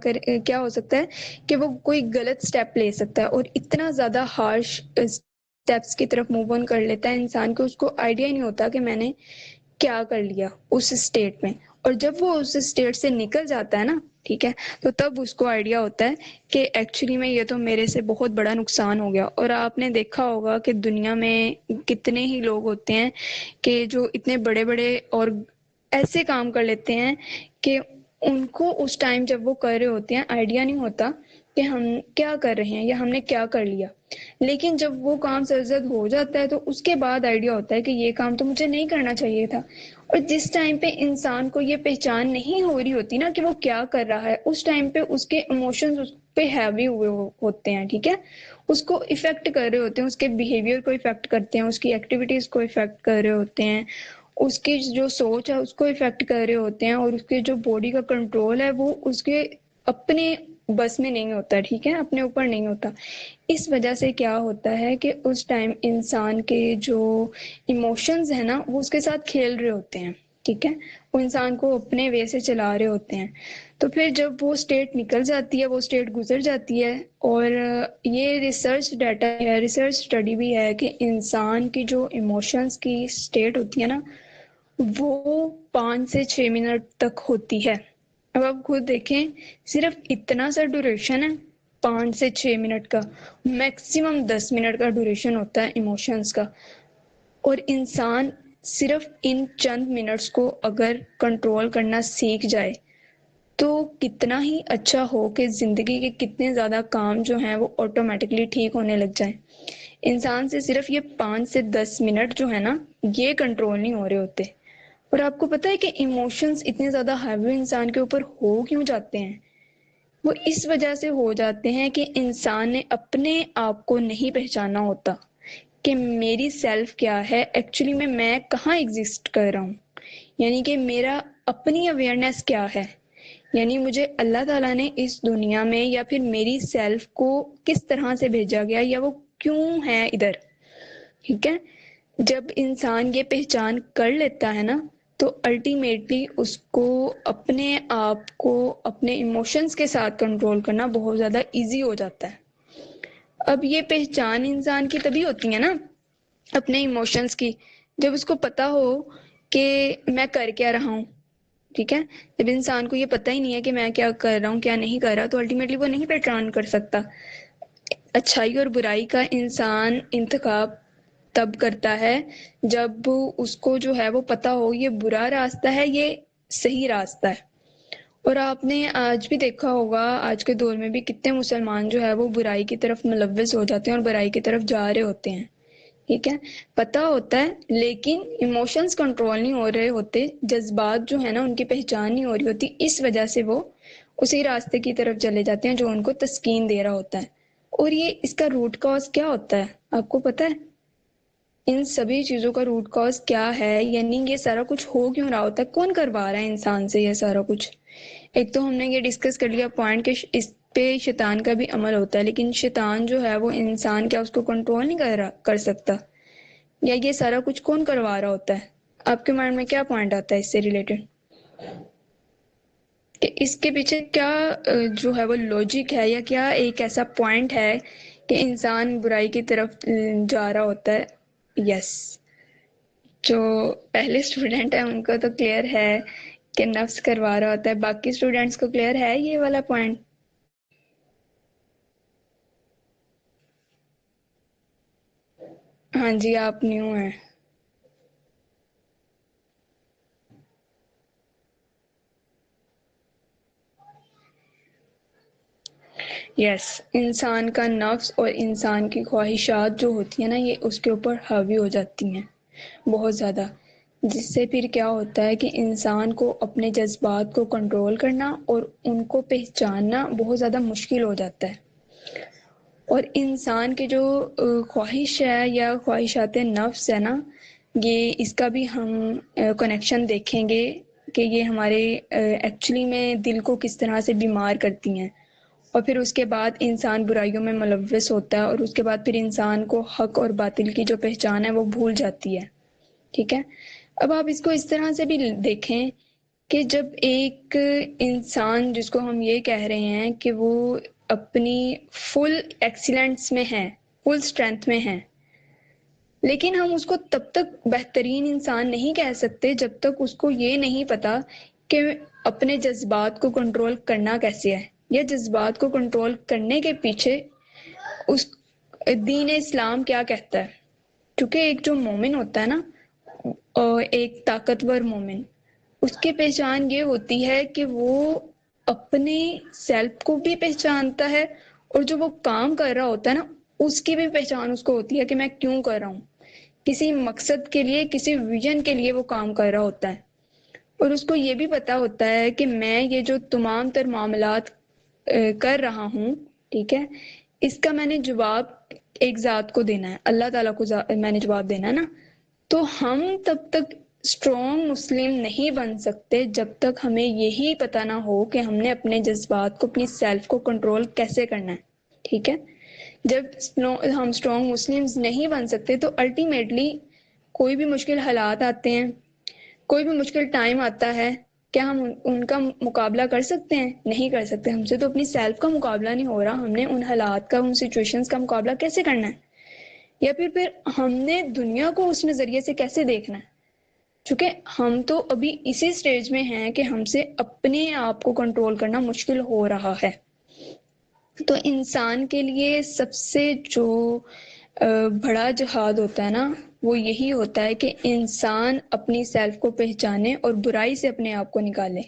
ہو سکتا ہے کہ وہ کوئی غلط سٹیپ لے سکتا ہے، اور اتنا زیادہ ہارش سٹیپس کی طرف موو آن کر لیتا ہے انسان کو، اس کو آئیڈیا ہی نہیں ہوتا کہ میں نے کیا کر لیا اس اسٹیٹ میں. اور جب وہ اس اسٹیٹ سے نکل جاتا ہے نا، ٹھیک ہے، تو تب اس کو آئیڈیا ہوتا ہے کہ ایکچولی میں یہ تو میرے سے بہت بڑا نقصان ہو گیا. اور آپ نے دیکھا ہوگا کہ دنیا میں کتنے ہی لوگ ہوتے ہیں کہ جو اتنے بڑے بڑے اور ایسے کام کر لیتے ہیں کہ ان کو اس ٹائم جب وہ کر رہے ہوتے ہیں آئیڈیا نہیں ہوتا کہ ہم کیا کر رہے ہیں، یا ہم نے کیا کر لیا. لیکن جب وہ کام سرزد ہو جاتا ہے تو اس کے بعد آئیڈیا ہوتا ہے کہ یہ کام تو مجھے نہیں کرنا چاہیے تھا. اور جس ٹائم پہ انسان کو یہ پہچان نہیں ہو رہی ہوتی نا کہ وہ کیا کر رہا ہے، اس ٹائم پہ اس کے ایموشنز اس پہ ہیوی ہوئے ہوتے ہیں. ٹھیک ہے، اس کو افیکٹ کر رہے ہوتے ہیں، اس کے بیہیویئر کو افیکٹ کرتے ہیں، اس کی ایکٹیویٹیز کو افیکٹ کر رہے ہوتے ہیں، اس کی جو سوچ ہے اس کو افیکٹ کر رہے ہوتے ہیں، اور اس کے جو باڈی کا کنٹرول ہے وہ اس کے اپنے بس میں نہیں ہوتا. ٹھیک ہے، اپنے اوپر نہیں ہوتا. اس وجہ سے کیا ہوتا ہے کہ اس ٹائم انسان کے جو ایموشنز ہیں نا، وہ اس کے ساتھ کھیل رہے ہوتے ہیں. ٹھیک ہے، وہ انسان کو اپنے وے سے چلا رہے ہوتے ہیں. تو پھر جب وہ اسٹیٹ نکل جاتی ہے، وہ اسٹیٹ گزر جاتی ہے، اور یہ ریسرچ ڈیٹا ہے، ریسرچ اسٹڈی بھی ہے کہ انسان کی جو ایموشنز کی اسٹیٹ ہوتی ہے نا، وہ 5 سے 6 منٹ تک ہوتی ہے. اب آپ خود دیکھیں، صرف اتنا سا ڈیوریشن ہے 5 سے 6 منٹ کا، میکسیمم 10 منٹ کا ڈیوریشن ہوتا ہے ایموشنز کا. اور انسان صرف ان چند منٹس کو اگر کنٹرول کرنا سیکھ جائے تو کتنا ہی اچھا ہو کہ زندگی کے کتنے زیادہ کام جو ہیں وہ آٹومیٹکلی ٹھیک ہونے لگ جائیں. انسان سے صرف یہ 5 سے 10 منٹ جو ہے نا، یہ کنٹرول نہیں ہو رہے ہوتے. اور آپ کو پتہ ہے کہ ایموشنز اتنے زیادہ ہیوی انسان کے اوپر ہو کیوں جاتے ہیں؟ وہ اس وجہ سے ہو جاتے ہیں کہ انسان نے اپنے آپ کو نہیں پہچانا ہوتا کہ میری سیلف کیا ہے، ایکچولی میں کہاں ایگزسٹ کر رہا ہوں، یعنی کہ میرا اپنی اویئرنیس کیا ہے، یعنی مجھے اللہ تعالیٰ نے اس دنیا میں یا پھر میری سیلف کو کس طرح سے بھیجا گیا، یا وہ کیوں ہے ادھر. ٹھیک ہے، جب انسان یہ پہچان کر لیتا ہے نا تو الٹیمیٹلی اس کو اپنے آپ کو اپنے ایموشنز کے ساتھ کنٹرول کرنا بہت زیادہ ایزی ہو جاتا ہے۔ اب یہ پہچان انسان کی تبھی ہوتی ہے نا اپنے ایموشنز کی، جب اس کو پتا ہو کہ میں کر کیا رہا ہوں، ٹھیک ہے۔ جب انسان کو یہ پتہ ہی نہیں ہے کہ میں کیا کر رہا ہوں کیا نہیں کر رہا، تو الٹیمیٹلی وہ نہیں پہچان کر سکتا۔ اچھائی اور برائی کا انسان انتخاب تب کرتا ہے جب اس کو جو ہے وہ پتا ہو یہ برا راستہ ہے، یہ صحیح راستہ ہے۔ اور آپ نے آج بھی دیکھا ہوگا، آج کے دور میں بھی کتنے مسلمان جو ہے وہ برائی کی طرف ملوث ہو جاتے ہیں اور برائی کی طرف جا رہے ہوتے ہیں، ٹھیک ہے۔ پتہ ہوتا ہے لیکن ایموشنز کنٹرول نہیں ہو رہے ہوتے، جذبات جو ہے نا ان کی پہچان نہیں ہو رہی ہوتی، اس وجہ سے وہ اسی راستے کی طرف چلے جاتے ہیں جو ان کو تسکین دے رہا ہوتا ہے۔ اور یہ اس کا روٹ کاز کیا ہوتا ہے آپ کو پتہ ہے؟ ان سبھی چیزوں کا روٹ کاز کیا ہے، یعنی یہ سارا کچھ ہو کیوں رہا ہوتا ہے، کون کروا رہا ہے انسان سے یہ سارا کچھ؟ ایک تو ہم نے یہ ڈسکس کر لیا پوائنٹ کہ اس پہ شیطان کا بھی عمل ہوتا ہے، لیکن شیطان جو ہے وہ انسان کیا اس کو کنٹرول نہیں کر سکتا؟ یا یہ سارا کچھ کون کروا رہا ہوتا ہے؟ آپ کے مائنڈ میں کیا پوائنٹ آتا ہے اس سے ریلیٹڈ، کہ اس کے پیچھے کیا جو ہے وہ لاجک ہے، یا کیا ایک ایسا پوائنٹ ہے کہ انسان برائی کی طرف جا رہا ہوتا ہے؟ یس، جو پہلے اسٹوڈنٹ ہیں ان کو تو کلیئر ہے کہ نفس کروا رہا ہوتا ہے، باقی اسٹوڈنٹس کو کلیئر ہے یہ والا پوائنٹ؟ ہاں جی، آپ نیو ہیں۔ یس، انسان کا نفس اور انسان کی خواہشات جو ہوتی ہیں نا یہ اس کے اوپر حاوی ہو جاتی ہیں بہت زیادہ، جس سے پھر کیا ہوتا ہے کہ انسان کو اپنے جذبات کو کنٹرول کرنا اور ان کو پہچاننا بہت زیادہ مشکل ہو جاتا ہے۔ اور انسان کے جو خواہش ہے یا خواہشات نفس ہے نا، یہ اس کا بھی ہم کنیکشن دیکھیں گے کہ یہ ہمارے ایکچولی میں دل کو کس طرح سے بیمار کرتی ہیں، اور پھر اس کے بعد انسان برائیوں میں ملوث ہوتا ہے، اور اس کے بعد پھر انسان کو حق اور باطل کی جو پہچان ہے وہ بھول جاتی ہے، ٹھیک ہے۔ اب آپ اس کو اس طرح سے بھی دیکھیں کہ جب ایک انسان جس کو ہم یہ کہہ رہے ہیں کہ وہ اپنی فل ایکسیلنس میں ہے، فل اسٹرینتھ میں ہے، لیکن ہم اس کو تب تک بہترین انسان نہیں کہہ سکتے جب تک اس کو یہ نہیں پتا کہ اپنے جذبات کو کنٹرول کرنا کیسے ہے، یا جذبات کو کنٹرول کرنے کے پیچھے اس دین اسلام کیا کہتا ہے۔ کیونکہ ایک جو مومن ہوتا ہے نا، ایک طاقتور مومن، اس کی پہچان یہ ہوتی ہے کہ وہ اپنے سیلف کو بھی پہچانتا ہے، اور جو وہ کام کر رہا ہوتا ہے نا اس کی بھی پہچان اس کو ہوتی ہے کہ میں کیوں کر رہا ہوں، کسی مقصد کے لیے، کسی ویژن کے لیے وہ کام کر رہا ہوتا ہے۔ اور اس کو یہ بھی پتا ہوتا ہے کہ میں یہ جو تمام تر معاملات کر رہا ہوں، ٹھیک ہے، اس کا میں نے جواب ایک ذات کو دینا ہے، اللہ تعالیٰ کو میں نے جواب دینا ہے نا۔ تو ہم تب تک اسٹرانگ مسلم نہیں بن سکتے جب تک ہمیں یہی پتہ نہ ہو کہ ہم نے اپنے جذبات کو، اپنی سیلف کو کنٹرول کیسے کرنا ہے، ٹھیک ہے۔ جب ہم اسٹرانگ مسلمز نہیں بن سکتے تو الٹیمیٹلی کوئی بھی مشکل حالات آتے ہیں، کوئی بھی مشکل ٹائم آتا ہے، کیا ہم ان کا مقابلہ کر سکتے ہیں؟ نہیں کر سکتے۔ ہم سے تو اپنی سیلف کا مقابلہ نہیں ہو رہا، ہم نے ان حالات کا، ان سچویشنز کا مقابلہ کیسے کرنا ہے؟ یا پھر ہم نے دنیا کو اس نظریے سے کیسے دیکھنا ہے؟ چونکہ ہم تو ابھی اسی سٹیج میں ہیں کہ ہم سے اپنے آپ کو کنٹرول کرنا مشکل ہو رہا ہے۔ تو انسان کے لیے سب سے جو بڑا جہاد ہوتا ہے نا، وہ یہی ہوتا ہے کہ انسان اپنی سیلف کو پہچانے اور برائی سے اپنے آپ کو نکالے،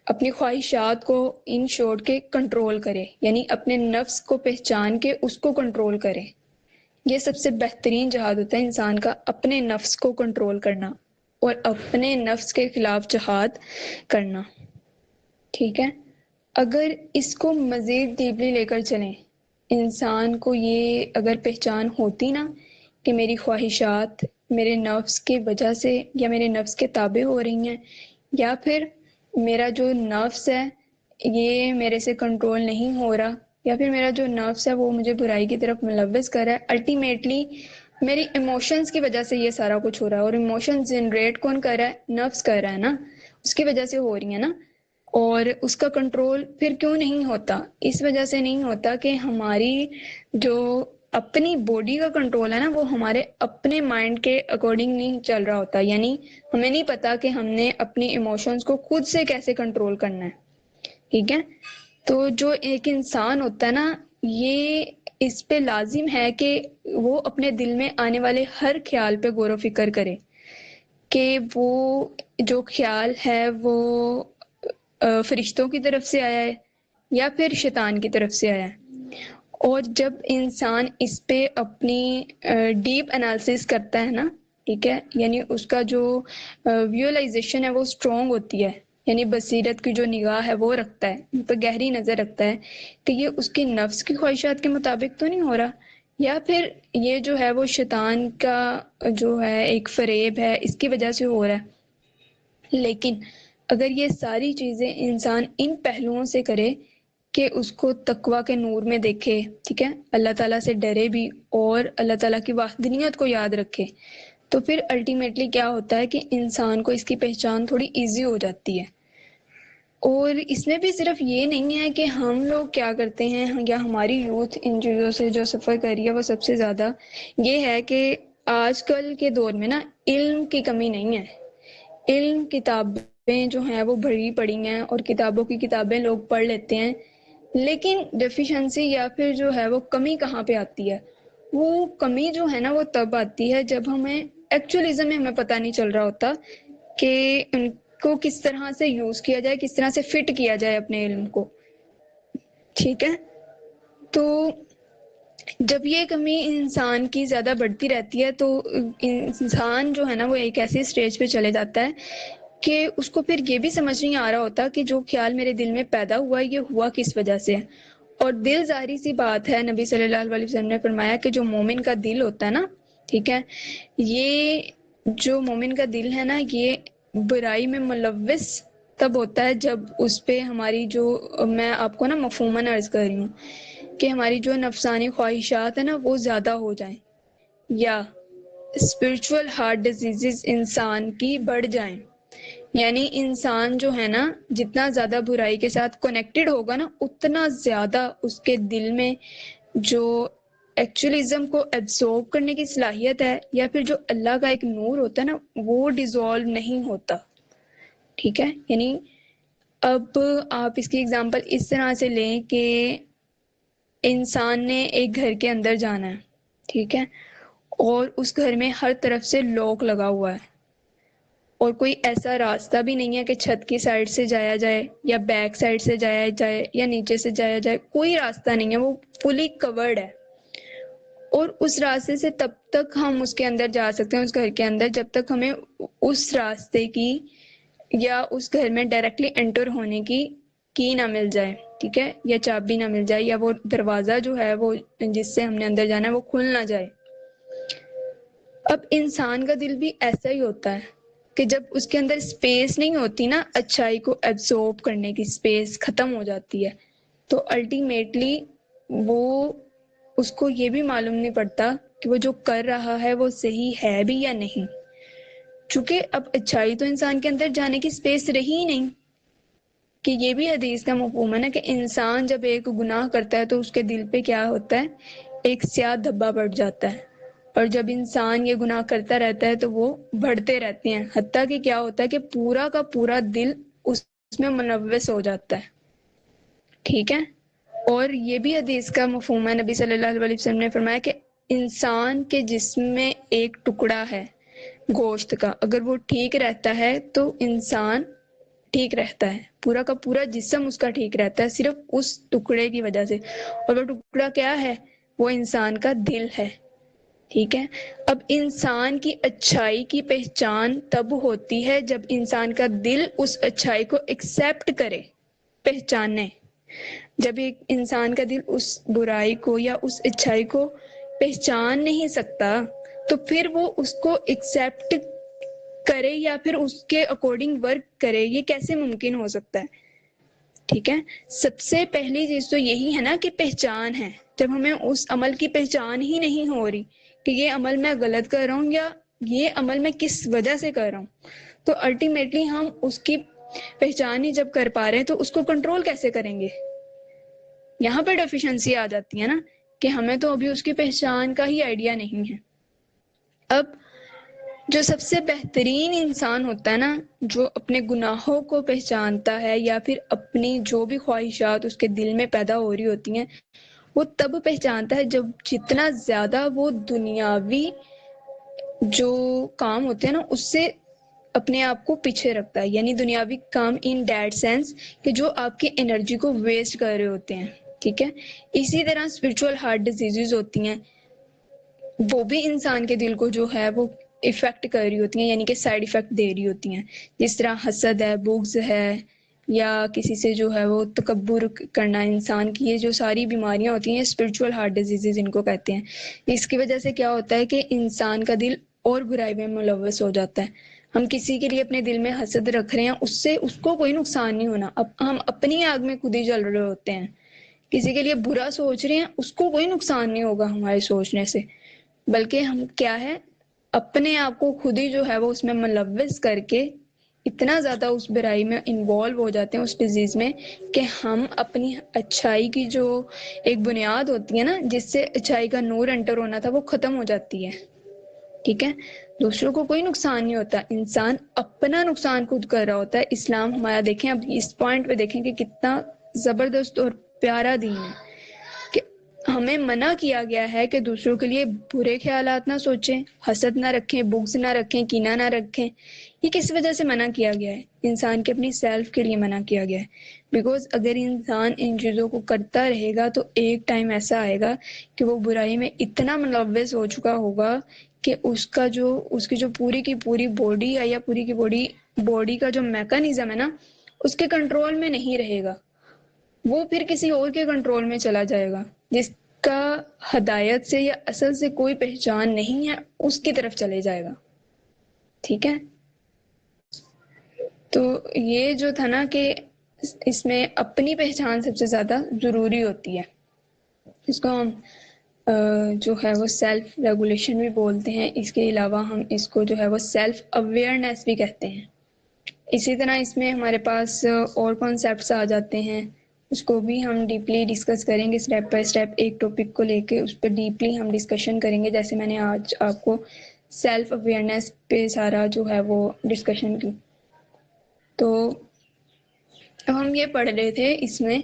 اپنی خواہشات کو ان شارٹ کے کنٹرول کرے، یعنی اپنے نفس کو پہچان کے اس کو کنٹرول کرے۔ یہ سب سے بہترین جہاد ہوتا ہے انسان کا، اپنے نفس کو کنٹرول کرنا اور اپنے نفس کے خلاف جہاد کرنا، ٹھیک ہے۔ اگر اس کو مزید ڈیپلی لے کر چلیں، انسان کو یہ اگر پہچان ہوتی نا کہ میری خواہشات میرے نفس کی وجہ سے یا میرے نفس کے تابع ہو رہی ہیں، یا پھر میرا جو نفس ہے یہ میرے سے کنٹرول نہیں ہو رہا، یا پھر میرا جو نفس ہے وہ مجھے برائی کی طرف ملوث کر رہا ہے، الٹیمیٹلی میری ایموشنز کی وجہ سے یہ سارا کچھ ہو رہا ہے، اور ایموشنز جنریٹ کون کر رہا ہے؟ نفس کر رہا ہے نا، اس کی وجہ سے ہو رہی ہیں نا. اور اس کا کنٹرول پھر کیوں نہیں ہوتا؟ اس وجہ سے نہیں ہوتا کہ ہماری جو اپنی باڈی کا کنٹرول ہے نا، وہ ہمارے اپنے مائنڈ کے اکارڈنگ نہیں چل رہا ہوتا. یعنی ہمیں نہیں پتا کہ ہم نے اپنی ایموشنز کو خود سے کیسے کنٹرول کرنا ہے. ٹھیک ہے؟ تو جو ایک انسان ہوتا ہے نا، یہ اس پہ لازم ہے کہ وہ اپنے دل میں آنے والے ہر خیال پہ غور و فکر کرے کہ وہ جو خیال ہے وہ فرشتوں کی طرف سے آیا ہے یا پھر شیطان کی طرف سے آیا ہے. اور جب انسان اس پہ اپنی ڈیپ انالیسس کرتا ہے نا، ٹھیک ہے، یعنی اس کا جو ویولائزیشن ہے وہ اسٹرانگ ہوتی ہے، یعنی بصیرت کی جو نگاہ ہے وہ رکھتا ہے، ان پہ گہری نظر رکھتا ہے کہ یہ اس کی نفس کی خواہشات کے مطابق تو نہیں ہو رہا، یا پھر یہ جو ہے وہ شیطان کا جو ہے ایک فریب ہے، اس کی وجہ سے ہو رہا ہے. لیکن اگر یہ ساری چیزیں انسان ان پہلوؤں سے کرے کہ اس کو تقویٰ کے نور میں دیکھے، ٹھیک ہے، اللہ تعالیٰ سے ڈرے بھی اور اللہ تعالیٰ کی وحدانیت کو یاد رکھے، تو پھر الٹیمیٹلی کیا ہوتا ہے کہ انسان کو اس کی پہچان تھوڑی ایزی ہو جاتی ہے. اور اس میں بھی صرف یہ نہیں ہے کہ ہم لوگ کیا کرتے ہیں یا ہماری یوتھ ان چیزوں سے جو سفر کر رہی ہے وہ سب سے زیادہ یہ ہے کہ آج کل کے دور میں نا علم کی کمی نہیں ہے. علم کتابیں جو ہیں وہ بھری پڑی ہیں اور کتابوں کی کتابیں لوگ پڑھ لیتے ہیں، لیکن ڈیفیشنسی یا پھر جو ہے وہ کمی کہاں پہ آتی ہے؟ وہ کمی جو ہے نا وہ تب آتی ہے جب ہمیں ایکچولیزم میں ہمیں پتہ نہیں چل رہا ہوتا کہ ان کو کس طرح سے یوز کیا جائے، کس طرح سے فٹ کیا جائے اپنے علم کو. ٹھیک ہے؟ تو جب یہ کمی انسان کی زیادہ بڑھتی رہتی ہے تو انسان جو ہے نا وہ ایک ایسی اسٹیج پہ چلے جاتا ہے کہ اس کو پھر یہ بھی سمجھ نہیں آ رہا ہوتا کہ جو خیال میرے دل میں پیدا ہوا یہ ہوا کس وجہ سے ہے. اور دل ظاہری سی بات ہے، نبی صلی اللہ علیہ وسلم نے فرمایا کہ جو مومن کا دل ہوتا ہے نا، ٹھیک ہے، یہ جو مومن کا دل ہے نا یہ برائی میں ملوث تب ہوتا ہے جب اس پہ ہماری جو، میں آپ کو نا مفہوماً عرض کر رہی ہوں کہ ہماری جو نفسانی خواہشات ہیں نا وہ زیادہ ہو جائیں یا اسپرچول ہارٹ ڈیزیزز انسان کی بڑھ جائیں. یعنی انسان جو ہے نا جتنا زیادہ برائی کے ساتھ کنیکٹڈ ہوگا نا اتنا زیادہ اس کے دل میں جو ایکچولیزم کو ایبزورب کرنے کی صلاحیت ہے یا پھر جو اللہ کا ایک نور ہوتا ہے نا وہ ڈیزولو نہیں ہوتا. ٹھیک ہے؟ یعنی اب آپ اس کی اگزامپل اس طرح سے لیں کہ انسان نے ایک گھر کے اندر جانا ہے، ٹھیک ہے، اور اس گھر میں ہر طرف سے لاک لگا ہوا ہے اور کوئی ایسا راستہ بھی نہیں ہے کہ چھت کی سائڈ سے جایا جائے یا بیک سائڈ سے جایا جائے یا نیچے سے جایا جائے، کوئی راستہ نہیں ہے، وہ فلی کورڈ ہے. اور اس راستے سے تب تک ہم اس کے اندر جا سکتے ہیں، اس گھر کے اندر، جب تک ہمیں اس راستے کی یا اس گھر میں ڈائریکٹلی انٹر ہونے کی نہ مل جائے، ٹھیک ہے، یا چابی نہ مل جائے، یا وہ دروازہ جو ہے وہ جس سے ہم نے اندر جانا ہے وہ کھل نہ جائے. اب انسان کا دل بھی ایسا ہی ہوتا ہے کہ جب اس کے اندر اسپیس نہیں ہوتی نا، اچھائی کو ایبزورب کرنے کی اسپیس ختم ہو جاتی ہے، تو الٹیمیٹلی وہ اس کو یہ بھی معلوم نہیں پڑتا کہ وہ جو کر رہا ہے وہ صحیح ہے بھی یا نہیں. چونکہ اب اچھائی تو انسان کے اندر جانے کی اسپیس رہی ہی نہیں. کہ یہ بھی حدیث کا مفہوم ہے نا کہ انسان جب ایک گناہ کرتا ہے تو اس کے دل پہ کیا ہوتا ہے؟ ایک سیاہ دھبا پڑ جاتا ہے. اور جب انسان یہ گناہ کرتا رہتا ہے تو وہ بڑھتے رہتے ہیں، حتیٰ کہ کیا ہوتا ہے کہ پورا کا پورا دل اس میں ملوث ہو جاتا ہے. ٹھیک ہے؟ اور یہ بھی حدیث کا مفہوم ہے، نبی صلی اللہ علیہ وسلم نے فرمایا کہ انسان کے جسم میں ایک ٹکڑا ہے گوشت کا، اگر وہ ٹھیک رہتا ہے تو انسان ٹھیک رہتا ہے، پورا کا پورا جسم اس کا ٹھیک رہتا ہے صرف اس ٹکڑے کی وجہ سے. اور وہ ٹکڑا کیا ہے؟ وہ انسان کا دل ہے. ٹھیک ہے؟ اب انسان کی اچھائی کی پہچان تب ہوتی ہے جب انسان کا دل اس اچھائی کو ایکسیپٹ کرے، پہچانے. جب ایک انسان کا دل اس برائی کو یا اس اچھائی کو پہچان نہیں سکتا تو پھر وہ اس کو ایکسیپٹ کرے یا پھر اس کے اکارڈنگ ورک کرے، یہ کیسے ممکن ہو سکتا ہے؟ ٹھیک ہے؟ سب سے پہلی چیز تو یہی ہے نا کہ پہچان ہے. جب ہمیں اس عمل کی پہچان ہی نہیں ہو رہی کہ یہ عمل میں غلط کر رہا ہوں یا یہ عمل میں کس وجہ سے کر رہا ہوں. تو الٹیمیٹلی ہم اس کی پہچان ہی جب کر پا رہے ہیں تو اس کو کنٹرول کیسے کریں گے؟ یہاں پہ ڈیفیشنسی آ جاتی ہے نا کہ ہمیں تو ابھی اس کی پہچان کا ہی آئیڈیا نہیں ہے. اب جو سب سے بہترین انسان ہوتا ہے نا، جو اپنے گناہوں کو پہچانتا ہے یا پھر اپنی جو بھی خواہشات اس کے دل میں پیدا ہو رہی ہوتی ہیں وہ تب پہچانتا ہے جب جتنا زیادہ وہ دنیاوی جو کام ہوتے ہیں نا اس سے اپنے آپ کو پیچھے رکھتا ہے. یعنی دنیاوی کام ان دیٹ سینس کہ جو آپ کی انرجی کو ویسٹ کر رہے ہوتے ہیں. ٹھیک ہے. اسی طرح اسپرچول ہارٹ ڈیزیزز ہوتی ہیں، وہ بھی انسان کے دل کو جو ہے وہ افیکٹ کر رہی ہوتی ہیں، یعنی کہ سائیڈ افیکٹ دے رہی ہوتی ہیں. جس طرح حسد ہے، بغض ہے، یا کسی سے جو ہے وہ تکبر کرنا انسان کی، یہ جو ساری بیماریاں ہوتی ہیں اسپرچول ہارٹ ڈیزیزز ان کو کہتے ہیں. اس کی وجہ سے کیا ہوتا ہے کہ انسان کا دل اور برائی میں ملوث ہو جاتا ہے. ہم کسی کے لیے اپنے دل میں حسد رکھ رہے ہیں، اس سے اس کو کوئی نقصان نہیں ہونا، اب ہم اپنی آگ میں خود ہی جل رہے ہوتے ہیں. کسی کے لیے برا سوچ رہے ہیں، اس کو کوئی نقصان نہیں ہوگا ہمارے سوچنے سے، بلکہ ہم کیا ہے اپنے آپ کو خود ہی جو ہے وہ اس میں ملوث کر کے اتنا زیادہ اس برائی میں انوالو ہو جاتے ہیں، اس ڈیزیز میں، کہ ہم اپنی اچھائی کی جو ایک بنیاد ہوتی ہے نا جس سے اچھائی کا نور انٹر ہونا تھا وہ ختم ہو جاتی ہے. ٹھیک ہے. دوسروں کو کوئی نقصان نہیں ہوتا، انسان اپنا نقصان خود کر رہا ہوتا ہے. اسلام ہمارا دیکھیں، اب اس پوائنٹ پہ دیکھیں کہ کتنا زبردست اور پیارا دین ہے کہ ہمیں منع کیا گیا ہے کہ دوسروں کے لیے برے خیالات نہ سوچیں، حسد نہ رکھیں، بغض نہ رکھیں، کینہ نہ رکھیں. یہ کس وجہ سے منع کیا گیا ہے؟ انسان کے اپنی سیلف کے لیے منع کیا گیا ہے. بیکاز اگر انسان ان چیزوں کو کرتا رہے گا تو ایک ٹائم ایسا آئے گا کہ وہ برائی میں اتنا ملوث ہو چکا ہوگا کہ اس کی جو پوری کی پوری باڈی ہے یا پوری کی باڈی کا جو میکانزم ہے نا اس کے کنٹرول میں نہیں رہے گا. وہ پھر کسی اور کے کنٹرول میں چلا جائے گا جس کا ہدایت سے یا اصل سے کوئی پہچان نہیں ہے، اس کی طرف چلے جائے گا. ٹھیک ہے. تو یہ جو تھا نا کہ اس میں اپنی پہچان سب سے زیادہ ضروری ہوتی ہے. اس کو ہم جو ہے وہ سیلف ریگولیشن بھی بولتے ہیں. اس کے علاوہ ہم اس کو جو ہے وہ سیلف اویئرنیس بھی کہتے ہیں. اسی طرح اس میں ہمارے پاس اور کانسیپٹس آ جاتے ہیں، اس کو بھی ہم ڈیپلی ڈسکس کریں گے اسٹیپ بائی اسٹیپ. ایک ٹاپک کو لے کے اس پہ ڈیپلی ہم ڈسکشن کریں گے، جیسے میں نے آج آپ کو سیلف اویئرنیس پہ سارا جو ہے وہ ڈسکشن کی. تو اب ہم یہ پڑھ رہے تھے اس میں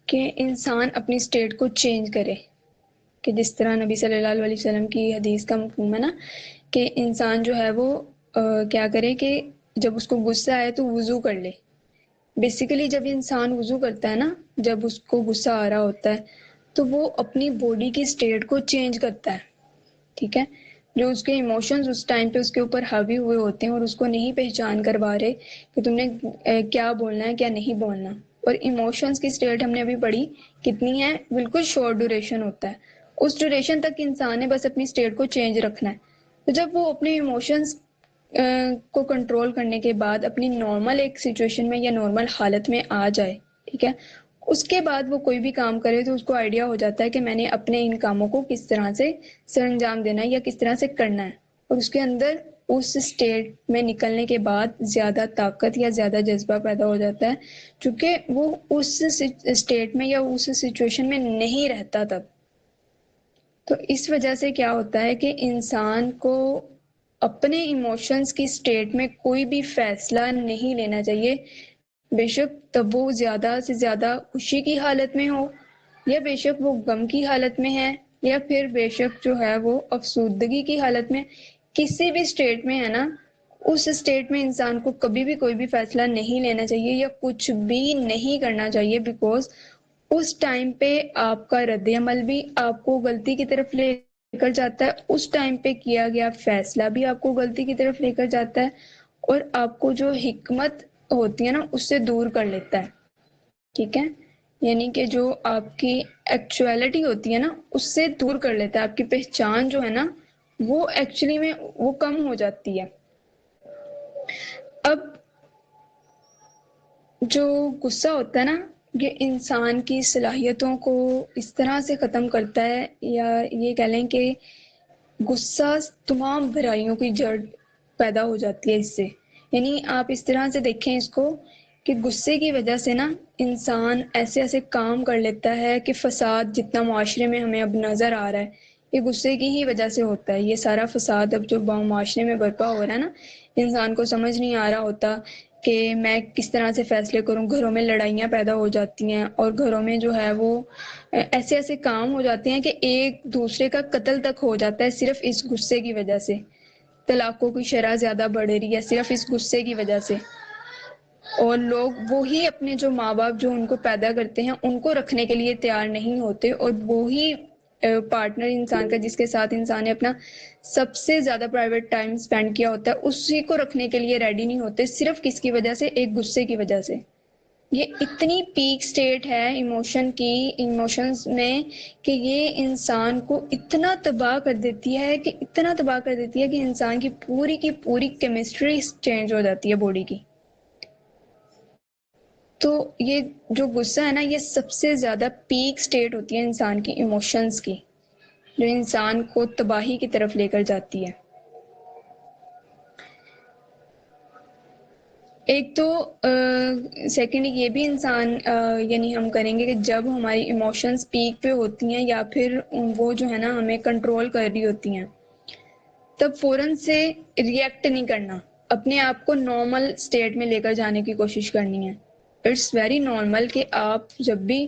کہ انسان اپنی اسٹیٹ کو چینج کرے، کہ جس طرح نبی صلی اللہ علیہ وسلم کی حدیث کا مفہوم ہے نا کہ انسان جو ہے وہ کیا کرے کہ جب اس کو غصہ آئے تو وضو کر لے. بیسیکلی جب انسان وضو کرتا ہے نا، جب اس کو غصہ آ رہا ہوتا ہے تو وہ اپنی باڈی کی اسٹیٹ کو چینج کرتا ہے. ٹھیک ہے. جو اس کے ایموشنز اس ٹائم پہ اس کے اوپر حاوی ہوئے ہوتے ہیں اور اس کو نہیں پہچان کر پا رہے کہ تم نے کیا بولنا ہے کیا نہیں بولنا. اور ایموشنز کی اسٹیٹ ہم نے ابھی پڑھی کتنی ہے، بالکل شارٹ ڈیوریشن ہوتا ہے. اس ڈیوریشن تک انسان نے بس اپنی اسٹیٹ کو چینج رکھنا ہے. تو جب وہ اپنے ایموشنز کو کنٹرول کرنے کے بعد اپنی نارمل ایک سچویشن میں یا نارمل حالت میں آ جائے، ٹھیک ہے، اس کے بعد وہ کوئی بھی کام کرے تو اس کو آئیڈیا ہو جاتا ہے کہ میں نے اپنے ان کاموں کو کس طرح سے سر انجام دینا ہے یا کس طرح سے کرنا ہے. اور اس کے اندر اس اسٹیٹ میں نکلنے کے بعد زیادہ طاقت یا زیادہ جذبہ پیدا ہو جاتا ہے، چونکہ وہ اس اسٹیٹ میں یا اس سچویشن میں نہیں رہتا تب. تو اس وجہ سے کیا ہوتا ہے کہ انسان کو اپنے ایموشنز کی اسٹیٹ میں کوئی بھی فیصلہ نہیں لینا چاہیے، بے شک تب وہ زیادہ سے زیادہ خوشی کی حالت میں ہو یا بے شک وہ غم کی حالت میں ہے یا پھر بے شک جو ہے وہ افسردگی کی حالت میں. کسی بھی اسٹیٹ میں ہے نا، اس اسٹیٹ میں انسان کو کبھی بھی کوئی بھی فیصلہ نہیں لینا چاہیے یا کچھ بھی نہیں کرنا چاہیے، بیکاز اس ٹائم پہ آپ کا رد عمل بھی آپ کو غلطی کی طرف لے کر جاتا ہے، اس ٹائم پہ کیا گیا فیصلہ بھی آپ کو غلطی کی طرف لے کر جاتا ہے اور آپ کو جو حکمت ہوتی ہے نا اس سے دور کر لیتا ہے. ٹھیک ہے. یعنی کہ جو آپ کی ایکچویلٹی ہوتی ہے نا اس سے دور کر لیتا ہے. آپ کی پہچان جو ہے نا وہ ایکچولی میں وہ کم ہو جاتی ہے. اب جو غصہ ہوتا ہے نا یہ انسان کی صلاحیتوں کو اس طرح سے ختم کرتا ہے، یا یہ کہہ لیں کہ غصہ تمام برائیوں کی جڑ پیدا ہو جاتی ہے اس سے. یعنی آپ اس طرح سے دیکھیں اس کو کہ غصے کی وجہ سے نا انسان ایسے ایسے کام کر لیتا ہے کہ فساد جتنا معاشرے میں ہمیں اب نظر آ رہا ہے یہ غصے کی ہی وجہ سے ہوتا ہے. یہ سارا فساد اب جو معاشرے میں برپا ہو رہا ہے نا, انسان کو سمجھ نہیں آ رہا ہوتا کہ میں کس طرح سے فیصلے کروں. گھروں میں لڑائیاں پیدا ہو جاتی ہیں اور گھروں میں جو ہے وہ ایسے ایسے کام ہو جاتے ہیں کہ ایک دوسرے کا قتل تک ہو جاتا ہے صرف اس غصے کی وجہ سے. طلاقوں کی شرح زیادہ بڑھ رہی ہے صرف اس غصے کی وجہ سے. اور لوگ وہی اپنے جو ماں باپ جو ان کو پیدا کرتے ہیں ان کو رکھنے کے لیے تیار نہیں ہوتے, اور وہی پارٹنر انسان کا جس کے ساتھ انسان نے اپنا سب سے زیادہ پرائیویٹ ٹائم سپینڈ کیا ہوتا ہے اسی کو رکھنے کے لیے ریڈی نہیں ہوتے صرف کس کی وجہ سے, ایک غصے کی وجہ سے. یہ اتنی پیک سٹیٹ ہے ایموشنز میں کہ یہ انسان کو اتنا تباہ کر دیتی ہے کہ انسان کی پوری کیمسٹری چینج ہو جاتی ہے باڈی کی. تو یہ جو غصہ ہے نا یہ سب سے زیادہ پیک سٹیٹ ہوتی ہے انسان کی ایموشنز کی, جو انسان کو تباہی کی طرف لے کر جاتی ہے. ایک تو سیکنڈ یہ بھی انسان یعنی ہم کریں گے کہ جب ہماری ایموشنز پیک پہ ہوتی ہیں یا پھر وہ جو ہے نا ہمیں کنٹرول کر رہی ہوتی ہیں تب فوراً سے ریئیکٹ نہیں کرنا, اپنے آپ کو نارمل اسٹیٹ میں لے کر جانے کی کوشش کرنی ہے. اٹس ویری نارمل کہ آپ جب بھی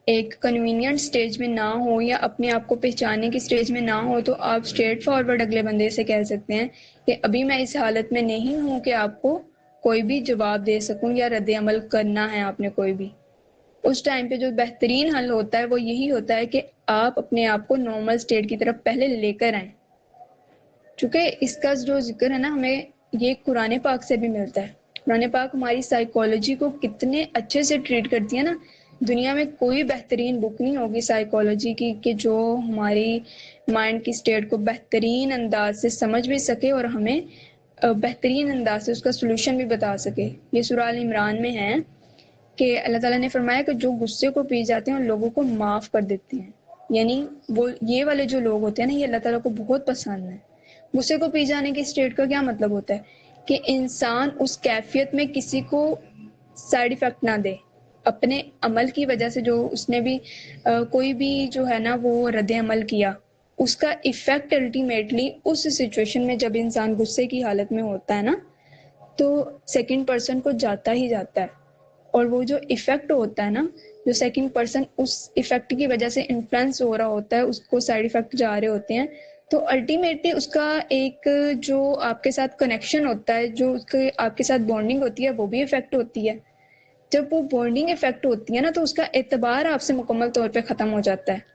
ایک کنوینئنٹ اسٹیج میں نہ ہو یا اپنے آپ کو پہچاننے کی اسٹیج میں نہ ہو تو آپ اسٹریٹ فارورڈ اگلے بندے سے کہہ سکتے ہیں کہ ابھی میں اس حالت میں نہیں ہوں کہ آپ کو کوئی بھی جواب دے سکوں یا رد عمل کرنا ہے آپ نے کوئی بھی. اس ٹائم پہ جو بہترین حل ہوتا ہے وہ یہی ہوتا ہے کہ آپ اپنے آپ کو نارمل اسٹیٹ کی طرف پہلے لے کر آئیں. چونکہ اس کا جو ذکر ہے نا ہمیں یہ قرآن پاک سے بھی ملتا ہے. قرآن پاک ہماری سائیکالوجی کو کتنے اچھے سے ٹریٹ کرتی ہے نا, دنیا میں کوئی بہترین بک نہیں ہوگی سائیکالوجی کی کہ جو ہماری مائنڈ کی اسٹیٹ کو بہترین انداز سے سمجھ بھی سکے اور ہمیں بہترین انداز سے اس کا سلوشن بھی بتا سکے. یہ سورہ آل عمران میں ہے کہ اللہ تعالیٰ نے فرمایا کہ جو غصے کو پی جاتے ہیں ان لوگوں کو معاف کر دیتے ہیں. یعنی وہ یہ والے جو لوگ ہوتے ہیں نا یہ اللہ تعالیٰ کو بہت پسند ہے. غصے کو پی جانے کی اسٹیٹ کا کیا مطلب ہوتا ہے کہ انسان اس کیفیت میں کسی کو سائیڈ ایفیکٹ نہ دے. اپنے عمل کی وجہ سے جو اس نے بھی کوئی بھی جو ہے نا وہ رد عمل کیا اس کا ایفیکٹ الٹیمیٹلی اس سچویشن میں جب انسان غصے کی حالت میں ہوتا ہے نا تو سیکنڈ پرسن کو جاتا ہی جاتا ہے. اور وہ جو ایفیکٹ ہوتا ہے نا جو سیکنڈ پرسن اس ایفیکٹ کی وجہ سے انفلوئنس ہو رہا ہوتا ہے اس کو سائیڈ ایفیکٹ جا رہے ہوتے ہیں تو الٹیمیٹلی اس کا ایک جو آپ کے ساتھ کنیکشن ہوتا ہے جو اس کے آپ کے ساتھ بانڈنگ ہوتی ہے وہ بھی افیکٹ ہوتی ہے. جب وہ بانڈنگ افیکٹ ہوتی ہے نا تو اس کا اعتبار آپ سے مکمل طور پہ ختم ہو جاتا ہے.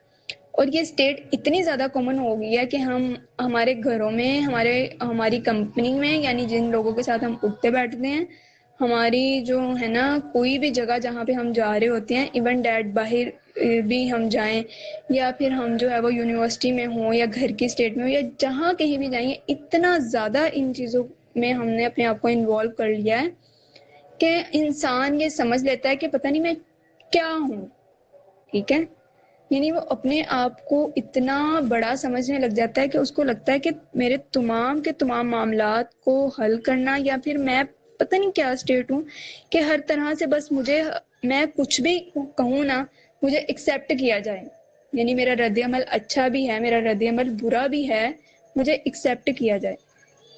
اور یہ اسٹیٹ اتنی زیادہ کامن ہو گئی ہے کہ ہم ہمارے گھروں میں ہماری کمپنی میں یعنی جن لوگوں کے ساتھ ہم اٹھتے بیٹھتے ہیں ہماری جو ہے نا کوئی بھی جگہ جہاں پہ ہم جا رہے ہوتے ہیں ایون ڈیٹ باہر بھی ہم جائیں یا پھر ہم جو ہے وہ یونیورسٹی میں ہوں یا گھر کی اسٹیٹ میں ہوں یا جہاں کہیں بھی جائیں اتنا زیادہ ان چیزوں میں ہم نے اپنے آپ کو انوالو کر لیا ہے کہ انسان یہ سمجھ لیتا ہے کہ پتہ نہیں میں کیا ہوں. ٹھیک ہے, یعنی وہ اپنے آپ کو اتنا بڑا سمجھنے لگ جاتا ہے کہ اس کو لگتا ہے کہ میرے تمام کے تمام معاملات کو حل کرنا یا پھر میں پتہ نہیں کیا اسٹیٹ ہوں کہ ہر طرح سے بس میں کچھ بھی کہوں نا مجھے ایکسیپٹ کیا جائے. یعنی میرا رد عمل اچھا بھی ہے میرا رد عمل برا بھی ہے مجھے ایکسیپٹ کیا جائے.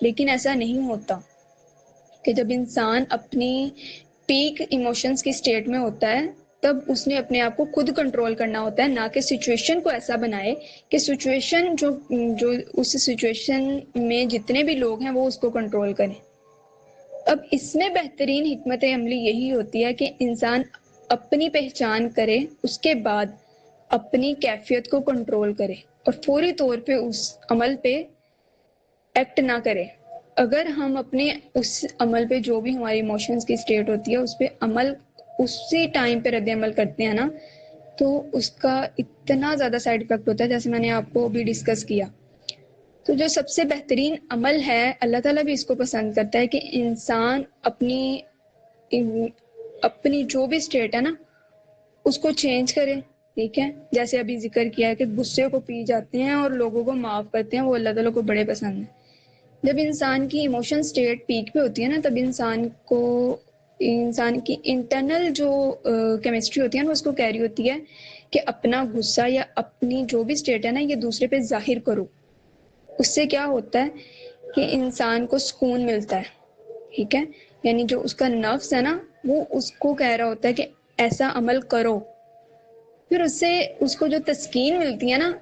لیکن ایسا نہیں ہوتا کہ جب انسان اپنی پیک ایموشنز کی اسٹیٹ میں ہوتا ہے تب اس نے اپنے آپ کو خود کنٹرول کرنا ہوتا ہے, نہ کہ سچویشن کو ایسا بنائے کہ سچویشن جو اس سچویشن میں جتنے بھی لوگ ہیں وہ اس کو کنٹرول کریں. اب اس میں بہترین حکمت عملی یہی ہوتی ہے کہ انسان اپنی پہچان کرے اس کے بعد اپنی کیفیت کو کنٹرول کرے اور فوری طور پہ اس عمل پہ ایکٹ نہ کرے. اگر ہم اپنے اس عمل پہ جو بھی ہماری ایموشنز کی اسٹیٹ ہوتی ہے اس پہ عمل اسی ٹائم پہ رد عمل کرتے ہیں نا تو اس کا اتنا زیادہ سائیڈ افیکٹ ہوتا ہے جیسے میں نے آپ کو بھی ڈسکس کیا. تو جو سب سے بہترین عمل ہے اللہ تعالیٰ بھی اس کو پسند کرتا ہے کہ انسان اپنی جو بھی اسٹیٹ ہے نا اس کو چینج کرے ٹھیک ہے. جیسے ابھی ذکر کیا ہے کہ غصے کو پی جاتے ہیں اور لوگوں کو معاف کرتے ہیں، وہ اللہ تعالیٰ کو بڑے پسند ہیں. جب انسان کی ایموشن سٹیٹ پیک پہ ہوتی ہے نا، تب انسان کی انٹرنل جو کیمسٹری ہوتی ہے نا، اس کو کیری ہوتی ہے کہ اپنا غصہ یا اپنی جو بھی سٹیٹ ہے نا، یہ دوسرے پہ ظاہر کرو. اس سے کیا ہوتا ہے کہ انسان کو سکون ملتا ہے. ٹھیک ہے، یعنی جو اس کا نفس ہے نا، وہ اس کو کہہ رہا ہوتا ہے کہ ایسا عمل کرو. پھر اس سے اس کو جو تسکین ملتی ہے نا،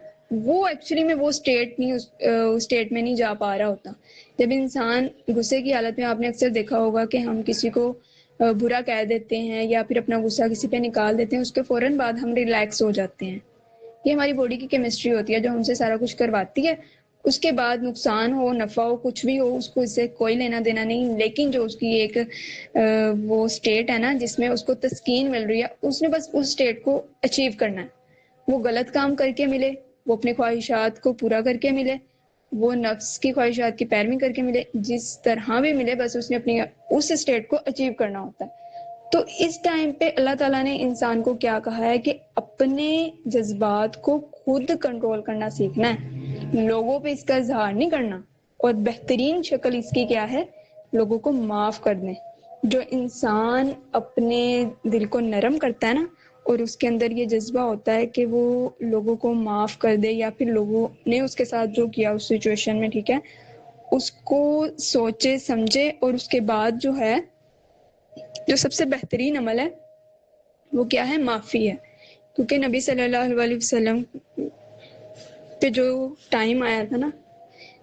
وہ ایکچولی میں وہ اسٹیٹ میں نہیں جا پا رہا ہوتا. جب انسان غصے کی حالت میں، آپ نے اکثر دیکھا ہوگا کہ ہم کسی کو برا کہہ دیتے ہیں یا پھر اپنا غصہ کسی پہ نکال دیتے ہیں، اس کے فوراً بعد ہم ریلیکس ہو جاتے ہیں. یہ ہماری باڈی کی کیمسٹری ہوتی ہے جو ہم سے سارا کچھ کرواتی ہے. اس کے بعد نقصان ہو، نفع ہو، کچھ بھی ہو، اس کو اس سے کوئی لینا دینا نہیں. لیکن جو اس کی ایک وہ اسٹیٹ ہے نا، جس میں اس کو تسکین مل رہی ہے، اس نے بس اس اسٹیٹ کو اچیو کرنا ہے. وہ غلط کام کر کے ملے، وہ اپنی خواہشات کو پورا کر کے ملے، وہ نفس کی خواہشات کی پیروی کر کے ملے، جس طرح بھی ملے، بس اس نے اپنی اس اسٹیٹ کو اچیو کرنا ہوتا ہے. تو اس ٹائم پہ اللہ تعالیٰ نے انسان کو کیا کہا ہے کہ اپنے جذبات کو خود کنٹرول کرنا سیکھنا ہے، لوگوں پہ اس کا اظہار نہیں کرنا. اور بہترین شکل اس کی کیا ہے؟ لوگوں کو معاف کر دیں. جو انسان اپنے دل کو نرم کرتا ہے نا، اور اس کے اندر یہ جذبہ ہوتا ہے کہ وہ لوگوں کو معاف کر دے، یا پھر لوگوں نے اس کے ساتھ جو کیا اس سچویشن میں، ٹھیک ہے، اس کو سوچے سمجھے، اور اس کے بعد جو ہے، جو سب سے بہترین عمل ہے وہ کیا ہے؟ معافی ہے. کیونکہ نبی صلی اللہ علیہ وسلم پہ جو ٹائم آیا تھا نا،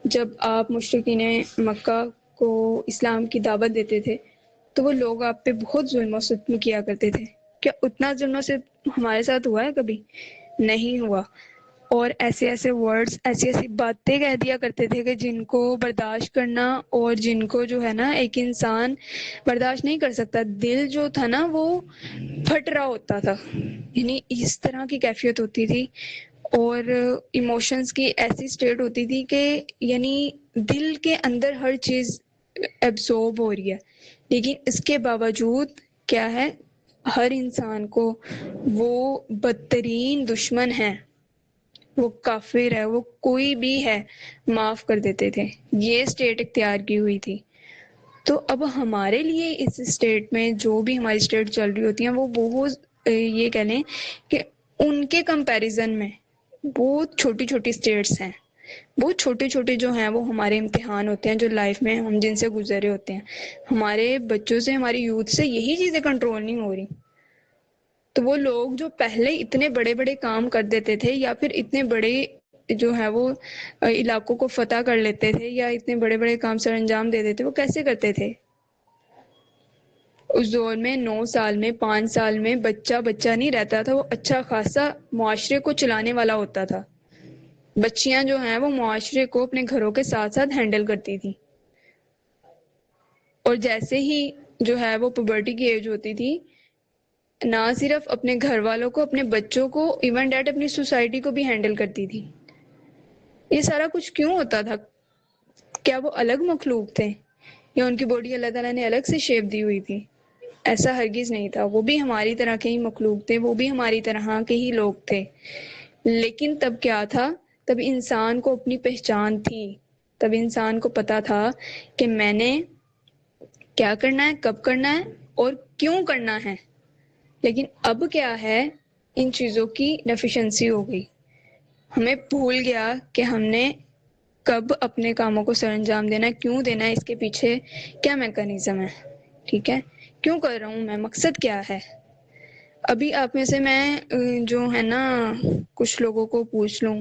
جب آپ مشرکین مکہ کو اسلام کی دعوت دیتے تھے، تو وہ لوگ آپ پہ بہت ظلم و ستم کیا کرتے تھے. کیا اتنا ظلم و ستم ہمارے ساتھ ہوا ہے کبھی؟ نہیں ہوا. اور ایسے ایسے ورڈز، ایسی ایسی باتیں کہہ دیا کرتے تھے کہ جن کو برداشت کرنا، اور جن کو جو ہے نا ایک انسان برداشت نہیں کر سکتا. دل جو تھا نا وہ پھٹ رہا ہوتا تھا. یعنی اس طرح کی کیفیت ہوتی تھی، اور ایموشنز کی ایسی سٹیٹ ہوتی تھی کہ یعنی دل کے اندر ہر چیز ایبزورب ہو رہی ہے. لیکن اس کے باوجود کیا ہے؟ ہر انسان کو وہ بدترین دشمن ہے، وہ کافر ہے، وہ کوئی بھی ہے، معاف کر دیتے تھے. یہ سٹیٹ اختیار کی ہوئی تھی. تو اب ہمارے لیے اس اسٹیٹ میں جو بھی ہماری اسٹیٹ چل رہی ہوتی ہیں، وہ بہت یہ کہہ لیں کہ ان کے کمپیریزن میں بہت چھوٹی چھوٹی اسٹیٹس ہیں. بہت چھوٹے چھوٹے جو ہیں وہ ہمارے امتحان ہوتے ہیں، جو لائف میں ہم جن سے گزرے ہوتے ہیں. ہمارے بچوں سے، ہماری یوتھ سے یہی چیزیں کنٹرول نہیں ہو رہی. تو وہ لوگ جو پہلے اتنے بڑے بڑے کام کر دیتے تھے، یا پھر اتنے بڑے جو ہے وہ علاقوں کو فتح کر لیتے تھے، یا اتنے بڑے بڑے کام سر انجام دے دیتے، وہ کیسے کرتے تھے؟ اس دور میں 9 سال میں، 5 سال میں بچہ نہیں رہتا تھا، وہ اچھا خاصا معاشرے کو چلانے والا ہوتا تھا. بچیاں جو ہیں وہ معاشرے کو اپنے گھروں کے ساتھ ساتھ ہینڈل کرتی تھی. اور جیسے ہی جو ہے وہ پبرٹی کی ایج ہوتی تھی، نہ صرف اپنے گھر والوں کو، اپنے بچوں کو، ایون ڈیٹ اپنی سوسائٹی کو بھی ہینڈل کرتی تھی. یہ سارا کچھ کیوں ہوتا تھا؟ کیا وہ الگ مخلوق تھے، یا ان کی باڈی اللہ تعالیٰ نے الگ سے شیپ دی ہوئی تھی؟ ایسا ہرگز نہیں تھا. وہ بھی ہماری طرح کے ہی مخلوق تھے، وہ بھی ہماری طرح کے ہی لوگ تھے. لیکن تب کیا تھا؟ تب انسان کو اپنی پہچان تھی. تب انسان کو پتا تھا کہ میں نے کیا کرنا ہے، کب کرنا ہے، اور کیوں کرنا ہے. لیکن اب کیا ہے؟ ان چیزوں کی ڈیفیشنسی ہو گئی. ہمیں بھول گیا کہ ہم نے کب اپنے کاموں کو سر انجام دینا ہے، کیوں دینا ہے، اس کے پیچھے کیا میکانزم ہے. ٹھیک ہے، کیوں کر رہا ہوں میں، مقصد کیا ہے. ابھی آپ میں سے میں جو ہے نا کچھ لوگوں کو پوچھ لوں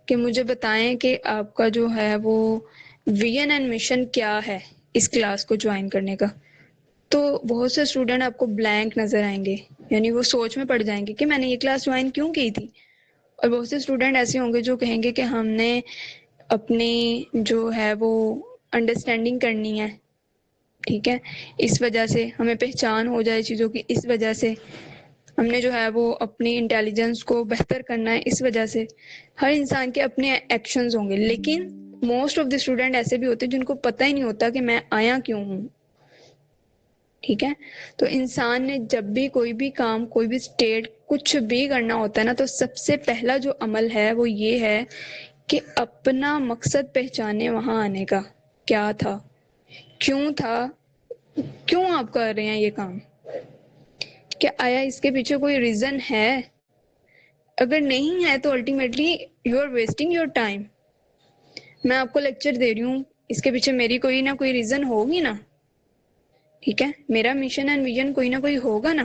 کہ مجھے بتائیں کہ آپ کا جو ہے وہ ویژن اینڈ مشن کیا ہے اس کلاس کو جوائن کرنے کا، تو بہت سے اسٹوڈنٹ آپ کو بلینک نظر آئیں گے. یعنی وہ سوچ میں پڑ جائیں گے کہ میں نے یہ کلاس جوائن کیوں کی تھی. اور بہت سے اسٹوڈنٹ ایسے ہوں گے جو کہیں گے کہ ہم نے اپنی جو ہے وہ انڈرسٹینڈنگ کرنی ہے، ٹھیک ہے، اس وجہ سے ہمیں پہچان ہو جائے چیزوں کی، اس وجہ سے ہم نے جو ہے وہ اپنی انٹیلیجنس کو بہتر کرنا ہے، اس وجہ سے. ہر انسان کے اپنے ایکشنز ہوں گے، لیکن موسٹ آف دی اسٹوڈنٹ ایسے بھی ہوتے ہیں جن کو پتہ ہی نہیں ہوتا کہ میں آیا کیوں ہوں. ٹھیک ہے. تو انسان نے جب بھی کوئی بھی کام، کوئی بھی اسٹیٹ، کچھ بھی کرنا ہوتا ہے نا، تو سب سے پہلا جو عمل ہے وہ یہ ہے کہ اپنا مقصد پہچانے وہاں آنے کا. کیا تھا، کیوں تھا، کیوں آپ کر رہے ہیں یہ کام، کیا آیا اس کے پیچھے کوئی ریزن ہے؟ اگر نہیں ہے تو ultimately you are wasting your time. میں آپ کو لیکچر دے رہی ہوں، اس کے پیچھے میری کوئی نہ کوئی ریزن ہوگی نا. ٹھیک ہے، میرا مشن اینڈ ویژن کوئی نہ کوئی ہوگا نا.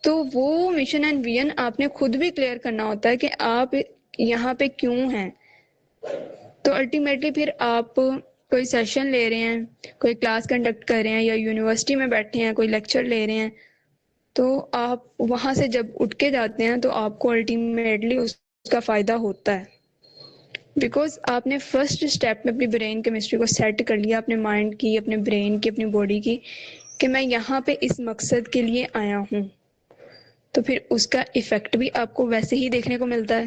تو وہ مشن اینڈ ویژن آپ نے خود بھی کلیئر کرنا ہوتا ہے کہ آپ یہاں پہ کیوں ہیں. تو الٹیمیٹلی پھر آپ کوئی سیشن لے رہے ہیں، کوئی کلاس کنڈکٹ کر رہے ہیں، یا یونیورسٹی میں بیٹھے ہیں کوئی لیکچر لے رہے ہیں، تو آپ وہاں سے جب اٹھ کے جاتے ہیں تو آپ کو الٹیمیٹلی اس کا فائدہ ہوتا ہے. بیکاز آپ نے فرسٹ اسٹیپ میں اپنی برین کیمسٹری کو سیٹ کر لیا، اپنے مائنڈ کی، اپنے برین کی، اپنی باڈی کی، کہ میں یہاں پہ اس مقصد کے لیے آیا ہوں. تو پھر اس کا ایفیکٹ بھی آپ کو ویسے ہی دیکھنے کو ملتا ہے.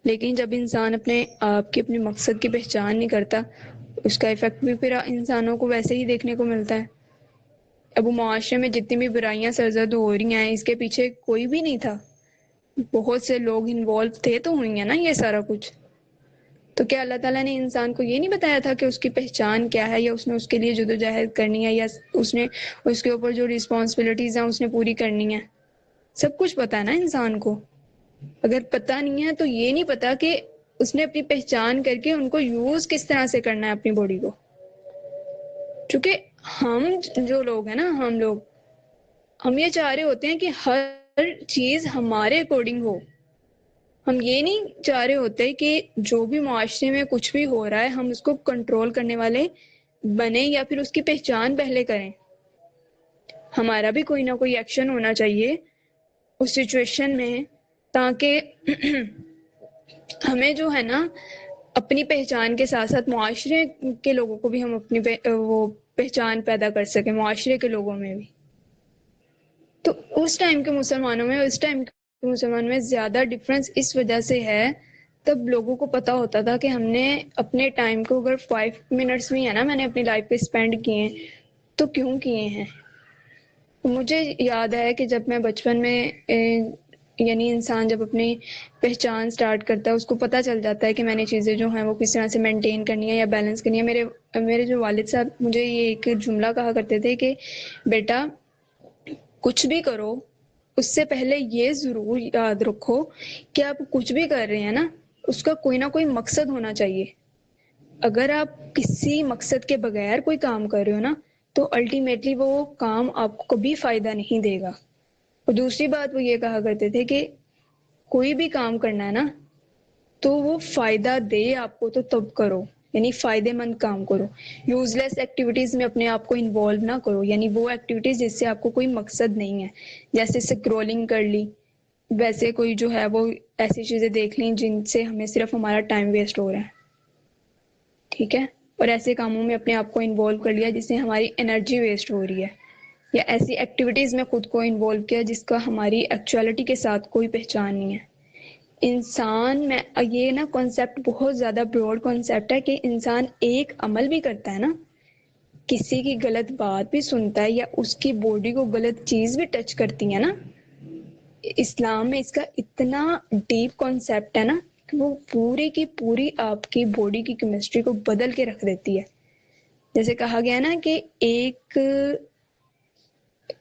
لیکن جب انسان اپنے آپ کے اپنے مقصد کی پہچان نہیں کرتا، اس کا ایفیکٹ بھی پھر انسانوں کو ویسے ہی دیکھنے کو ملتا ہے. اب معاشرے میں جتنی بھی برائیاں سرزد ہو رہی ہیں، اس کے پیچھے کوئی بھی نہیں تھا، بہت سے لوگ انوالو تھے تو ہوئی ہیں نا یہ سارا کچھ. تو کیا اللہ تعالیٰ نے انسان کو یہ نہیں بتایا تھا کہ اس کی پہچان کیا ہے، یا اس نے اس کے لیے جدوجہد کرنی ہے، یا اس نے اس کے اوپر جو رسپانسبلٹیز ہیں اس نے پوری کرنی ہے؟ سب کچھ پتا ہے نا انسان کو. اگر پتہ نہیں ہے تو یہ نہیں پتا کہ اس نے اپنی پہچان کر کے ان کو یوز کس طرح سے کرنا ہے اپنی باڈی کو. چونکہ ہم جو لوگ ہیں نا، ہم یہ چاہ رہے ہوتے ہیں کہ ہر چیز ہمارے اکارڈنگ ہو. ہم یہ نہیں چاہ رہے ہوتے کہ جو بھی معاشرے میں کچھ بھی ہو رہا ہے ہم اس کو کنٹرول کرنے والے بنے، یا پھر اس کی پہچان پہلے کریں. ہمارا بھی کوئی نہ کوئی ایکشن ہونا چاہیے اس سچویشن میں، تاکہ ہمیں جو ہے نا اپنی پہچان کے ساتھ ساتھ معاشرے کے لوگوں کو بھی ہم اپنی وہ پہچان پیدا کر سکیں، معاشرے کے لوگوں میں بھی. تو اس ٹائم کے مسلمانوں میں اور اس ٹائم کے مسلمانوں میں زیادہ ڈفرنس اس وجہ سے ہے. تب لوگوں کو پتا ہوتا تھا کہ ہم نے اپنے ٹائم کو اگر 5 منٹس بھی ہے نا میں نے اپنی لائف پہ اسپینڈ کیے ہیں تو کیوں کیے ہیں. مجھے یاد ہے کہ جب میں بچپن میں یعنی انسان جب اپنی پہچان سٹارٹ کرتا ہے، اس کو پتہ چل جاتا ہے کہ میں نے چیزیں جو ہیں وہ کس طرح سے مینٹین کرنی ہے یا بیلنس کرنی ہے. میرے جو والد صاحب مجھے یہ ایک جملہ کہا کرتے تھے کہ بیٹا کچھ بھی کرو اس سے پہلے یہ ضرور یاد رکھو کہ آپ کچھ بھی کر رہے ہیں نا اس کا کوئی نہ کوئی مقصد ہونا چاہیے. اگر آپ کسی مقصد کے بغیر کوئی کام کر رہے ہو نا تو الٹیمیٹلی وہ کام آپ کو کبھی فائدہ نہیں دے گا. اور دوسری بات وہ یہ کہا کرتے تھے کہ کوئی بھی کام کرنا ہے نا تو وہ فائدہ دے آپ کو تو تب کرو، یعنی فائدے مند کام کرو. یوز لیس ایکٹیویٹیز میں اپنے آپ کو انوالو نہ کرو، یعنی وہ ایکٹیویٹیز جس سے آپ کو کوئی مقصد نہیں ہے، جیسے اسکرولنگ کر لی، ویسے کوئی جو ہے وہ ایسی چیزیں دیکھ لیں جن سے ہمیں صرف ہمارا ٹائم ویسٹ ہو رہا ہے. ٹھیک ہے، اور ایسے کاموں میں اپنے آپ کو انوالو کر لیا جس سے ہماری انرجی ویسٹ ہو رہی ہے، یا ایسی ایکٹیویٹیز میں خود کو انوالو کیا جس کا ہماری ایکچولیٹی کے ساتھ کوئی پہچان نہیں ہے. انسان میں یہ نا کانسیپٹ بہت زیادہ براڈ کانسیپٹ ہے کہ انسان ایک عمل بھی کرتا ہے نا، کسی کی غلط بات بھی سنتا ہے یا اس کی باڈی کو غلط چیز بھی ٹچ کرتی ہے نا، اسلام میں اس کا اتنا ڈیپ کانسیپٹ ہے نا کہ وہ پوری کی پوری آپ کی باڈی کی کیمسٹری کو بدل کے رکھ دیتی ہے. جیسے کہا گیا نا کہ ایک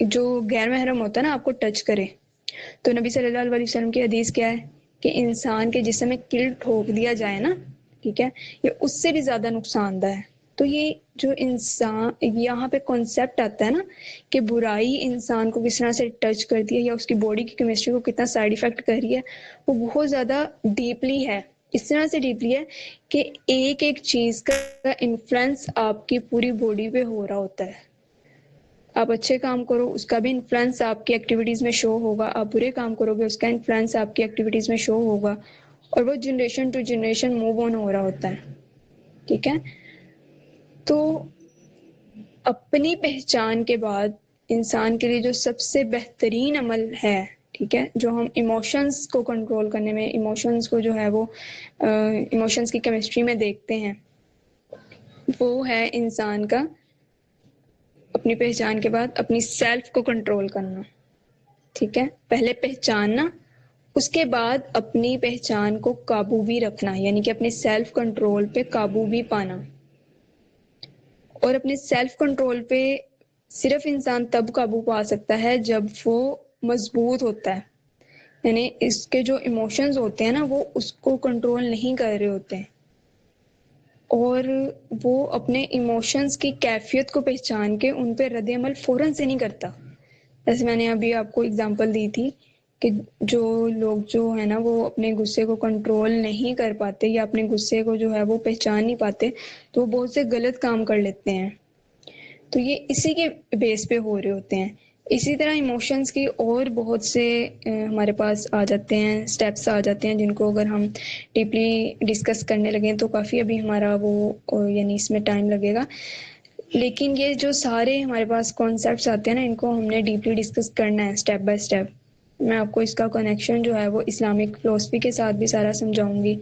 جو غیر محرم ہوتا ہے نا آپ کو ٹچ کرے، تو نبی صلی اللہ علیہ وسلم کی حدیث کیا ہے کہ انسان کے جسم میں کل ٹھوک دیا جائے نا، ٹھیک ہے، یہ اس سے بھی زیادہ نقصان دہ ہے. تو یہ جو انسان یہاں پہ کانسیپٹ آتا ہے نا کہ برائی انسان کو کس طرح سے ٹچ کرتی ہے یا اس کی باڈی کی کیمسٹری کو کتنا سائڈ افیکٹ کر رہی ہے، وہ بہت زیادہ ڈیپلی ہے. اس طرح سے ڈیپلی ہے کہ ایک ایک چیز کا انفلوئنس آپ کی پوری باڈی پہ ہو رہا ہوتا ہے. آپ اچھے کام کرو اس کا بھی انفلوئنس آپ کی ایکٹیویٹیز میں شو ہوگا، آپ برے کام کرو گے اس کا انفلوئنس آپ کی ایکٹیویٹیز میں شو ہوگا، اور وہ generation to generation move on ہو رہا ہوتا ہے. ٹھیک ہے، تو اپنی پہچان کے بعد انسان کے لیے جو سب سے بہترین عمل ہے، ٹھیک ہے، جو ہم ایموشنز کو کنٹرول کرنے میں، ایموشنز کو جو ہے وہ ایموشنز کی کیمسٹری میں دیکھتے ہیں، وہ ہے انسان کا اپنی پہچان کے بعد اپنی سیلف کو کنٹرول کرنا. ٹھیک ہے, پہلے پہچاننا, اس کے بعد اپنی پہچان کو قابو بھی رکھنا, یعنی کہ اپنے سیلف کنٹرول پہ قابو بھی پانا. اور اپنے سیلف کنٹرول پہ صرف انسان تب قابو پا سکتا ہے جب وہ مضبوط ہوتا ہے, یعنی اس کے جو ایموشنز ہوتے ہیں نا وہ اس کو کنٹرول نہیں کر رہے ہوتے ہیں, اور وہ اپنے ایموشنز کی کیفیت کو پہچان کے ان پہ رد عمل فوراً سے نہیں کرتا. جیسے میں نے ابھی آپ کو اگزامپل دی تھی کہ جو لوگ جو ہے نا وہ اپنے غصے کو کنٹرول نہیں کر پاتے یا اپنے غصے کو جو ہے وہ پہچان نہیں پاتے, تو وہ بہت سے غلط کام کر لیتے ہیں. تو یہ اسی کے بیس پہ ہو رہے ہوتے ہیں. اسی طرح ایموشنز کی اور بہت سے ہمارے پاس آ جاتے ہیں, سٹیپس آ جاتے ہیں, جن کو اگر ہم ڈیپلی ڈسکس کرنے لگیں تو کافی ابھی ہمارا وہ یعنی اس میں ٹائم لگے گا. لیکن یہ جو سارے ہمارے پاس کانسیپٹس آتے ہیں نا, ان کو ہم نے ڈیپلی ڈسکس کرنا ہے اسٹیپ بائی اسٹیپ. میں آپ کو اس کا کنیکشن جو ہے وہ اسلامک فلسفی کے ساتھ بھی سارا سمجھاؤں گی,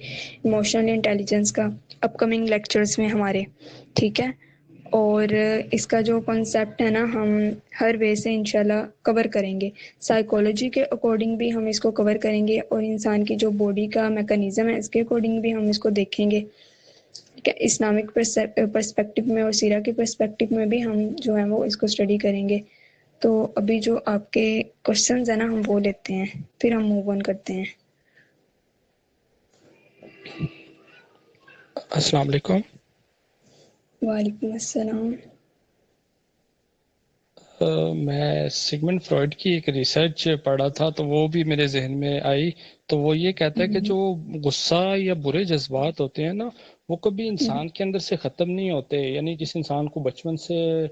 ایموشنل انٹیلیجنس کا, اپ کمنگ لیکچرز میں ہمارے. ٹھیک ہے, اور اس کا جو کنسیپٹ ہے نا ہم ہر وے سے انشاءاللہ کور کریں گے. سائیکالوجی کے اکارڈنگ بھی ہم اس کو کور کریں گے, اور انسان کی جو باڈی کا میکانزم ہے اس کے اکارڈنگ بھی ہم اس کو دیکھیں گے. اسلامک پرسپیکٹو میں اور سیرا کے پرسپیکٹو میں بھی ہم جو ہے وہ اس کو اسٹڈی کریں گے. تو ابھی جو آپ کے کوشچنز ہیں نا ہم وہ لیتے ہیں, پھر ہم موو آن کرتے ہیں. السلام علیکم. وعلیکم السلام. میں سگمنڈ فرائڈ کی ایک ریسرچ پڑھا تھا تو وہ بھی میرے ذہن میں آئی. تو وہ یہ کہتا ہے کہ جو غصہ یا برے جذبات ہوتے ہیں نا وہ کبھی انسان کے اندر سے ختم نہیں ہوتے. یعنی جس انسان کو بچپن سے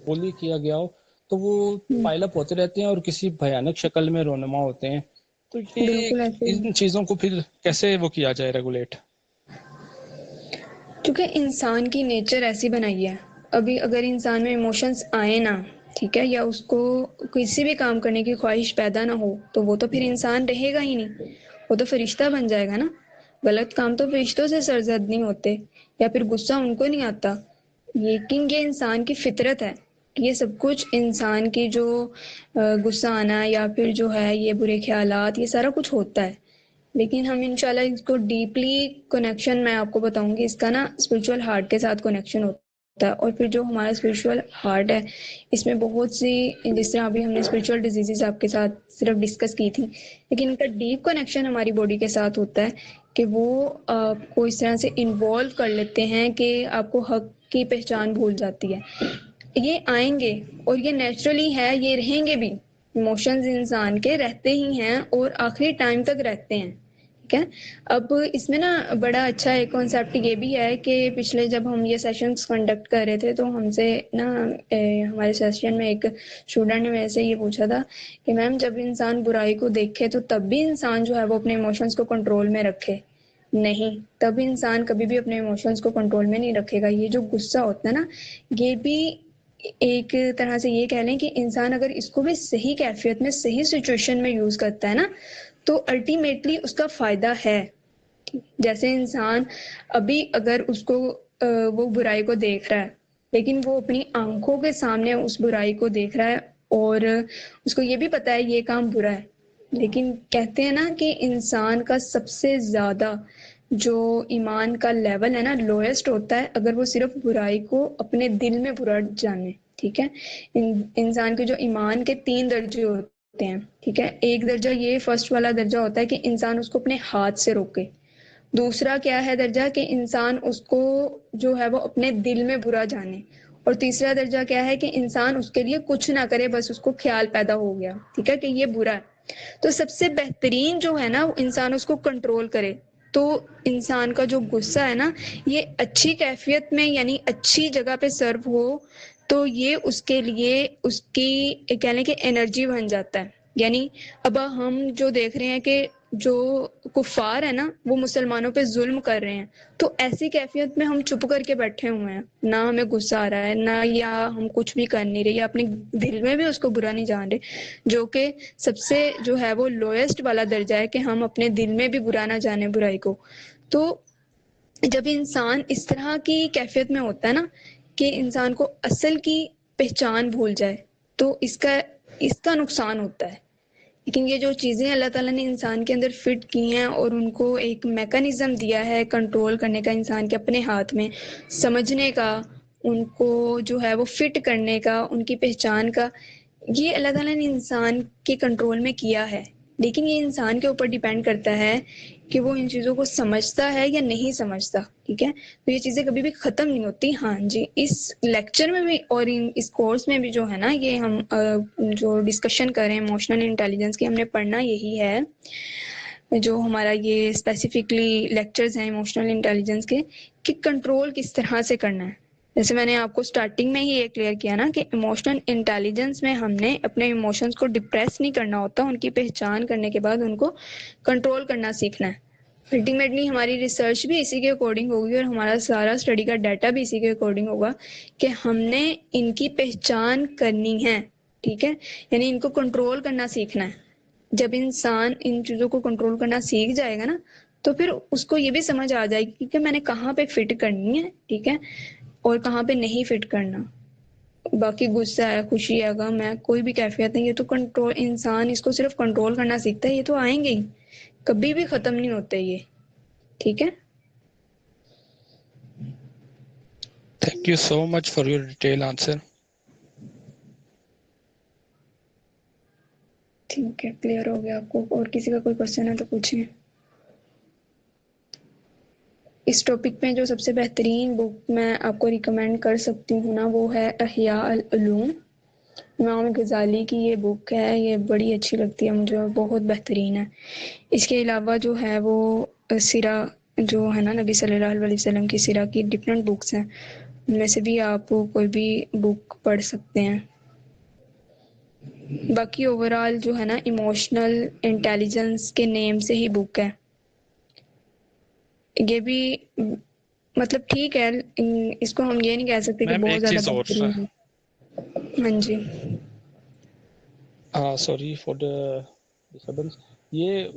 بولی کیا گیا ہو تو وہ پائل اپ ہوتے رہتے ہیں اور کسی بھیانک شکل میں رونما ہوتے ہیں. تو یہ بالکل ایسے ہی, ان چیزوں کو پھر کیسے وہ کیا جائے ریگولیٹ؟ کیونکہ انسان کی نیچر ایسی بنائی ہے. ابھی اگر انسان میں ایموشنز آئے نا, ٹھیک ہے, یا اس کو کسی بھی کام کرنے کی خواہش پیدا نہ ہو تو وہ تو پھر انسان رہے گا ہی نہیں, وہ تو فرشتہ بن جائے گا نا. غلط کام تو فرشتوں سے سرزد نہیں ہوتے, یا پھر غصہ ان کو نہیں آتا. لیکن یہ انسان کی فطرت ہے, یہ سب کچھ انسان کی جو غصہ آنا یا پھر جو ہے یہ برے خیالات یہ سارا کچھ ہوتا ہے. لیکن ہم انشاءاللہ اس کو ڈیپلی کنیکشن میں آپ کو بتاؤں گی, اس کا نا اسپرچوئل ہارٹ کے ساتھ کنیکشن ہوتا ہے. اور پھر جو ہمارا اسپرچوئل ہارٹ ہے اس میں بہت سی, جس طرح ابھی ہم نے اسپرچوئل ڈیزیزز آپ کے ساتھ صرف ڈسکس کی تھی, لیکن ان کا ڈیپ کنیکشن ہماری باڈی کے ساتھ ہوتا ہے کہ وہ آپ کو اس طرح سے انوالو کر لیتے ہیں کہ آپ کو حق کی پہچان بھول جاتی ہے. یہ آئیں گے اور یہ نیچرلی ہے, یہ رہیں گے بھی. ایموشنز انسان کے رہتے ہی ہیں اور آخری ٹائم تک رہتے ہیں. ٹھیک ہے, اب اس میں نا بڑا اچھا ایک کانسیپٹ یہ بھی ہے کہ پچھلے جب ہم یہ سیشنز کنڈکٹ کر رہے تھے تو ہم سے نا ہمارے سیشن میں ایک اسٹوڈنٹ نے میرے سے یہ پوچھا تھا کہ میم جب انسان برائی کو دیکھے تو تب بھی انسان جو ہے وہ اپنے ایموشنز کو کنٹرول میں رکھے؟ نہیں, تب انسان کبھی بھی اپنے ایموشنز کو کنٹرول میں نہیں رکھے گا. یہ جو غصہ ہوتا ہے نا یہ بھی ایک طرح سے یہ کہہ لیں کہ انسان اگر اس کو بھی صحیح کیفیت میں صحیح سچویشن میں یوز کرتا ہے نا تو الٹیمیٹلی اس کا فائدہ ہے. جیسے انسان ابھی اگر اس کو وہ برائی کو دیکھ رہا ہے لیکن وہ اپنی آنکھوں کے سامنے اس برائی کو دیکھ رہا ہے اور اس کو یہ بھی پتا ہے یہ کام برا ہے, لیکن کہتے ہیں نا کہ انسان کا سب سے زیادہ جو ایمان کا لیول ہے نا لوئسٹ ہوتا ہے اگر وہ صرف برائی کو اپنے دل میں برا جانے. ٹھیک ہے, انسان کے جو ایمان کے 3 درجے ہوتے ہیں. ٹھیک ہے, ایک درجہ یہ فرسٹ والا درجہ ہوتا ہے کہ انسان اس کو اپنے ہاتھ سے روکے. دوسرا کیا ہے درجہ کہ انسان اس کو جو ہے وہ اپنے دل میں برا جانے. اور تیسرا درجہ کیا ہے کہ انسان اس کے لیے کچھ نہ کرے, بس اس کو خیال پیدا ہو گیا ٹھیک ہے کہ یہ برا ہے. تو سب سے بہترین جو ہے نا انسان اس کو کنٹرول کرے. تو انسان کا جو غصہ ہے نا یہ اچھی کیفیت میں یعنی اچھی جگہ پہ سرو ہو تو یہ اس کے لیے اس کی کہہ لیں کہ انرجی بن جاتا ہے. یعنی اب ہم جو دیکھ رہے ہیں کہ جو کفار ہے نا وہ مسلمانوں پہ ظلم کر رہے ہیں, تو ایسی کیفیت میں ہم چپ کر کے بیٹھے ہوئے ہیں, نہ ہمیں غصہ آ رہا ہے نہ یا ہم کچھ بھی کر نہیں رہے یا اپنے دل میں بھی اس کو برا نہیں جان رہے, جو کہ سب سے جو ہے وہ لوئسٹ والا درجہ ہے کہ ہم اپنے دل میں بھی برا نہ جانے برائی کو. تو جب انسان اس طرح کی کیفیت میں ہوتا ہے نا کہ انسان کو اصل کی پہچان بھول جائے تو اس کا نقصان ہوتا ہے. لیکن یہ جو چیزیں اللہ تعالیٰ نے انسان کے اندر فٹ کی ہیں اور ان کو ایک میکانزم دیا ہے کنٹرول کرنے کا انسان کے اپنے ہاتھ میں، سمجھنے کا، ان کو جو ہے وہ فٹ کرنے کا، ان کی پہچان کا، یہ اللہ تعالیٰ نے انسان کے کنٹرول میں کیا ہے. لیکن یہ انسان کے اوپر ڈیپینڈ کرتا ہے کہ وہ ان چیزوں کو سمجھتا ہے یا نہیں سمجھتا. ٹھیک ہے، تو یہ چیزیں کبھی بھی ختم نہیں ہوتی. ہاں جی، اس لیکچر میں بھی اور اس کورس میں بھی جو ہے نا، یہ ہم جو ڈسکشن کر رہے ہیں ایموشنل انٹیلیجنس کی، ہم نے پڑھنا یہی ہے. جو ہمارا یہ اسپیسیفکلی لیکچرز ہیں ایموشنل انٹیلیجنس کے، کہ کنٹرول کس طرح سے کرنا ہے. جیسے میں نے آپ کو سٹارٹنگ میں ہی یہ کلیئر کیا نا کہ ایموشنل انٹیلیجنس میں ہم نے اپنے ایموشنز کو ڈپریس نہیں کرنا ہوتا، ان کی پہچان کرنے کے بعد ان کو کنٹرول کرنا سیکھنا ہے. الٹیمیٹلی ہماری ریسرچ بھی اسی کے اکارڈنگ ہوگی اور ہمارا سارا اسٹڈی کا ڈیٹا بھی اسی کے اکارڈنگ ہوگا کہ ہم نے ان کی پہچان کرنی ہے. ٹھیک ہے، یعنی ان کو کنٹرول کرنا سیکھنا ہے. جب انسان ان چیزوں کو کنٹرول کرنا سیکھ جائے گا نا، تو پھر اس کو یہ بھی سمجھ آ جائے گی کہ میں نے کہاں پہ فٹ کرنی ہے. ٹھیک ہے، اور کہاں پہ نہیں فٹ کرنا. باقی غصہ ہے، خوشی ہے، غم ہے، کوئی بھی کیفیت نہیں، یہ تو کنٹرول، انسان اس کو صرف کنٹرول کرنا سیکھتا ہے. یہ تو آئیں گے ہی، کبھی بھی ختم نہیں ہوتے یہ. ٹھیک ہے، Thank you so much for your detailed answer. ٹھیک ہے، کلیئر ہو گیا آپ کو؟ اور کسی کا کوئی کوشچن ہے تو پوچھیں. اس ٹاپک میں جو سب سے بہترین بک میں آپ کو ریکمینڈ کر سکتی ہوں نا، وہ ہے احیاء العلوم. امام غزالی کی یہ بک ہے، یہ بڑی اچھی لگتی ہے مجھے اور بہت بہترین ہے. اس کے علاوہ جو ہے وہ سیرہ جو ہے نا، نبی صلی اللہ علیہ وسلم کی سیرہ کی ڈفرینٹ بکس ہیں، ان میں سے بھی آپ کوئی بھی بک پڑھ سکتے ہیں. باقی اوورال جو ہے نا، ایموشنل انٹیلیجنس کے نیم سے ہی بک ہے. یہ بھی مطلب ٹھیک ہے، اس کو ہم یہ نہیں کہہ سکتے کہ میم بہت ایک زیادہ چیز اور، بہترین ہے. ہاں جی، سوری فار دا ڈسٹربنس. یہ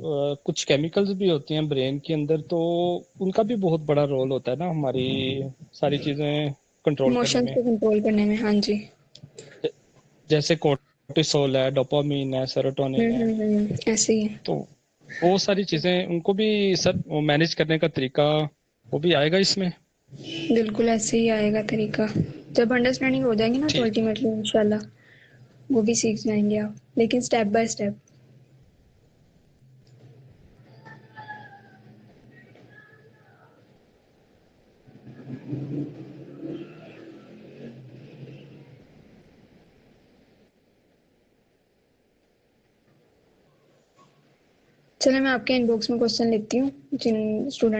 کچھ کیمیکلز بھی ہوتی ہیں برین کے اندر، تو ان کا بھی بہت بڑا رول ہوتا ہے نا ہماری ساری چیزیں کنٹرول کرنے ایموشنز میں. کو کنٹرول کرنے میں. ہاں جی، جیسے کورٹیسول ہے، ڈوپامین ہے، سیروٹونین ہے، ایسے ہی ہے. تو وہ ساری چیزیں ان کو بھی سر مینیج کرنے کا طریقہ وہ بھی آئے گا اس میں. بالکل ایسے ہی آئے گا طریقہ. جب انڈرسٹینڈنگ ہو جائے گی نا، تو ٹھیک. الٹیمیٹلی انشاءاللہ وہ بھی سیکھ جائیں گے آپ، لیکن اسٹیپ بائی اسٹیپ. چلے میں آپ کے ان باکس میں کوشچن لکھتی ہوں جن اسٹوڈنٹ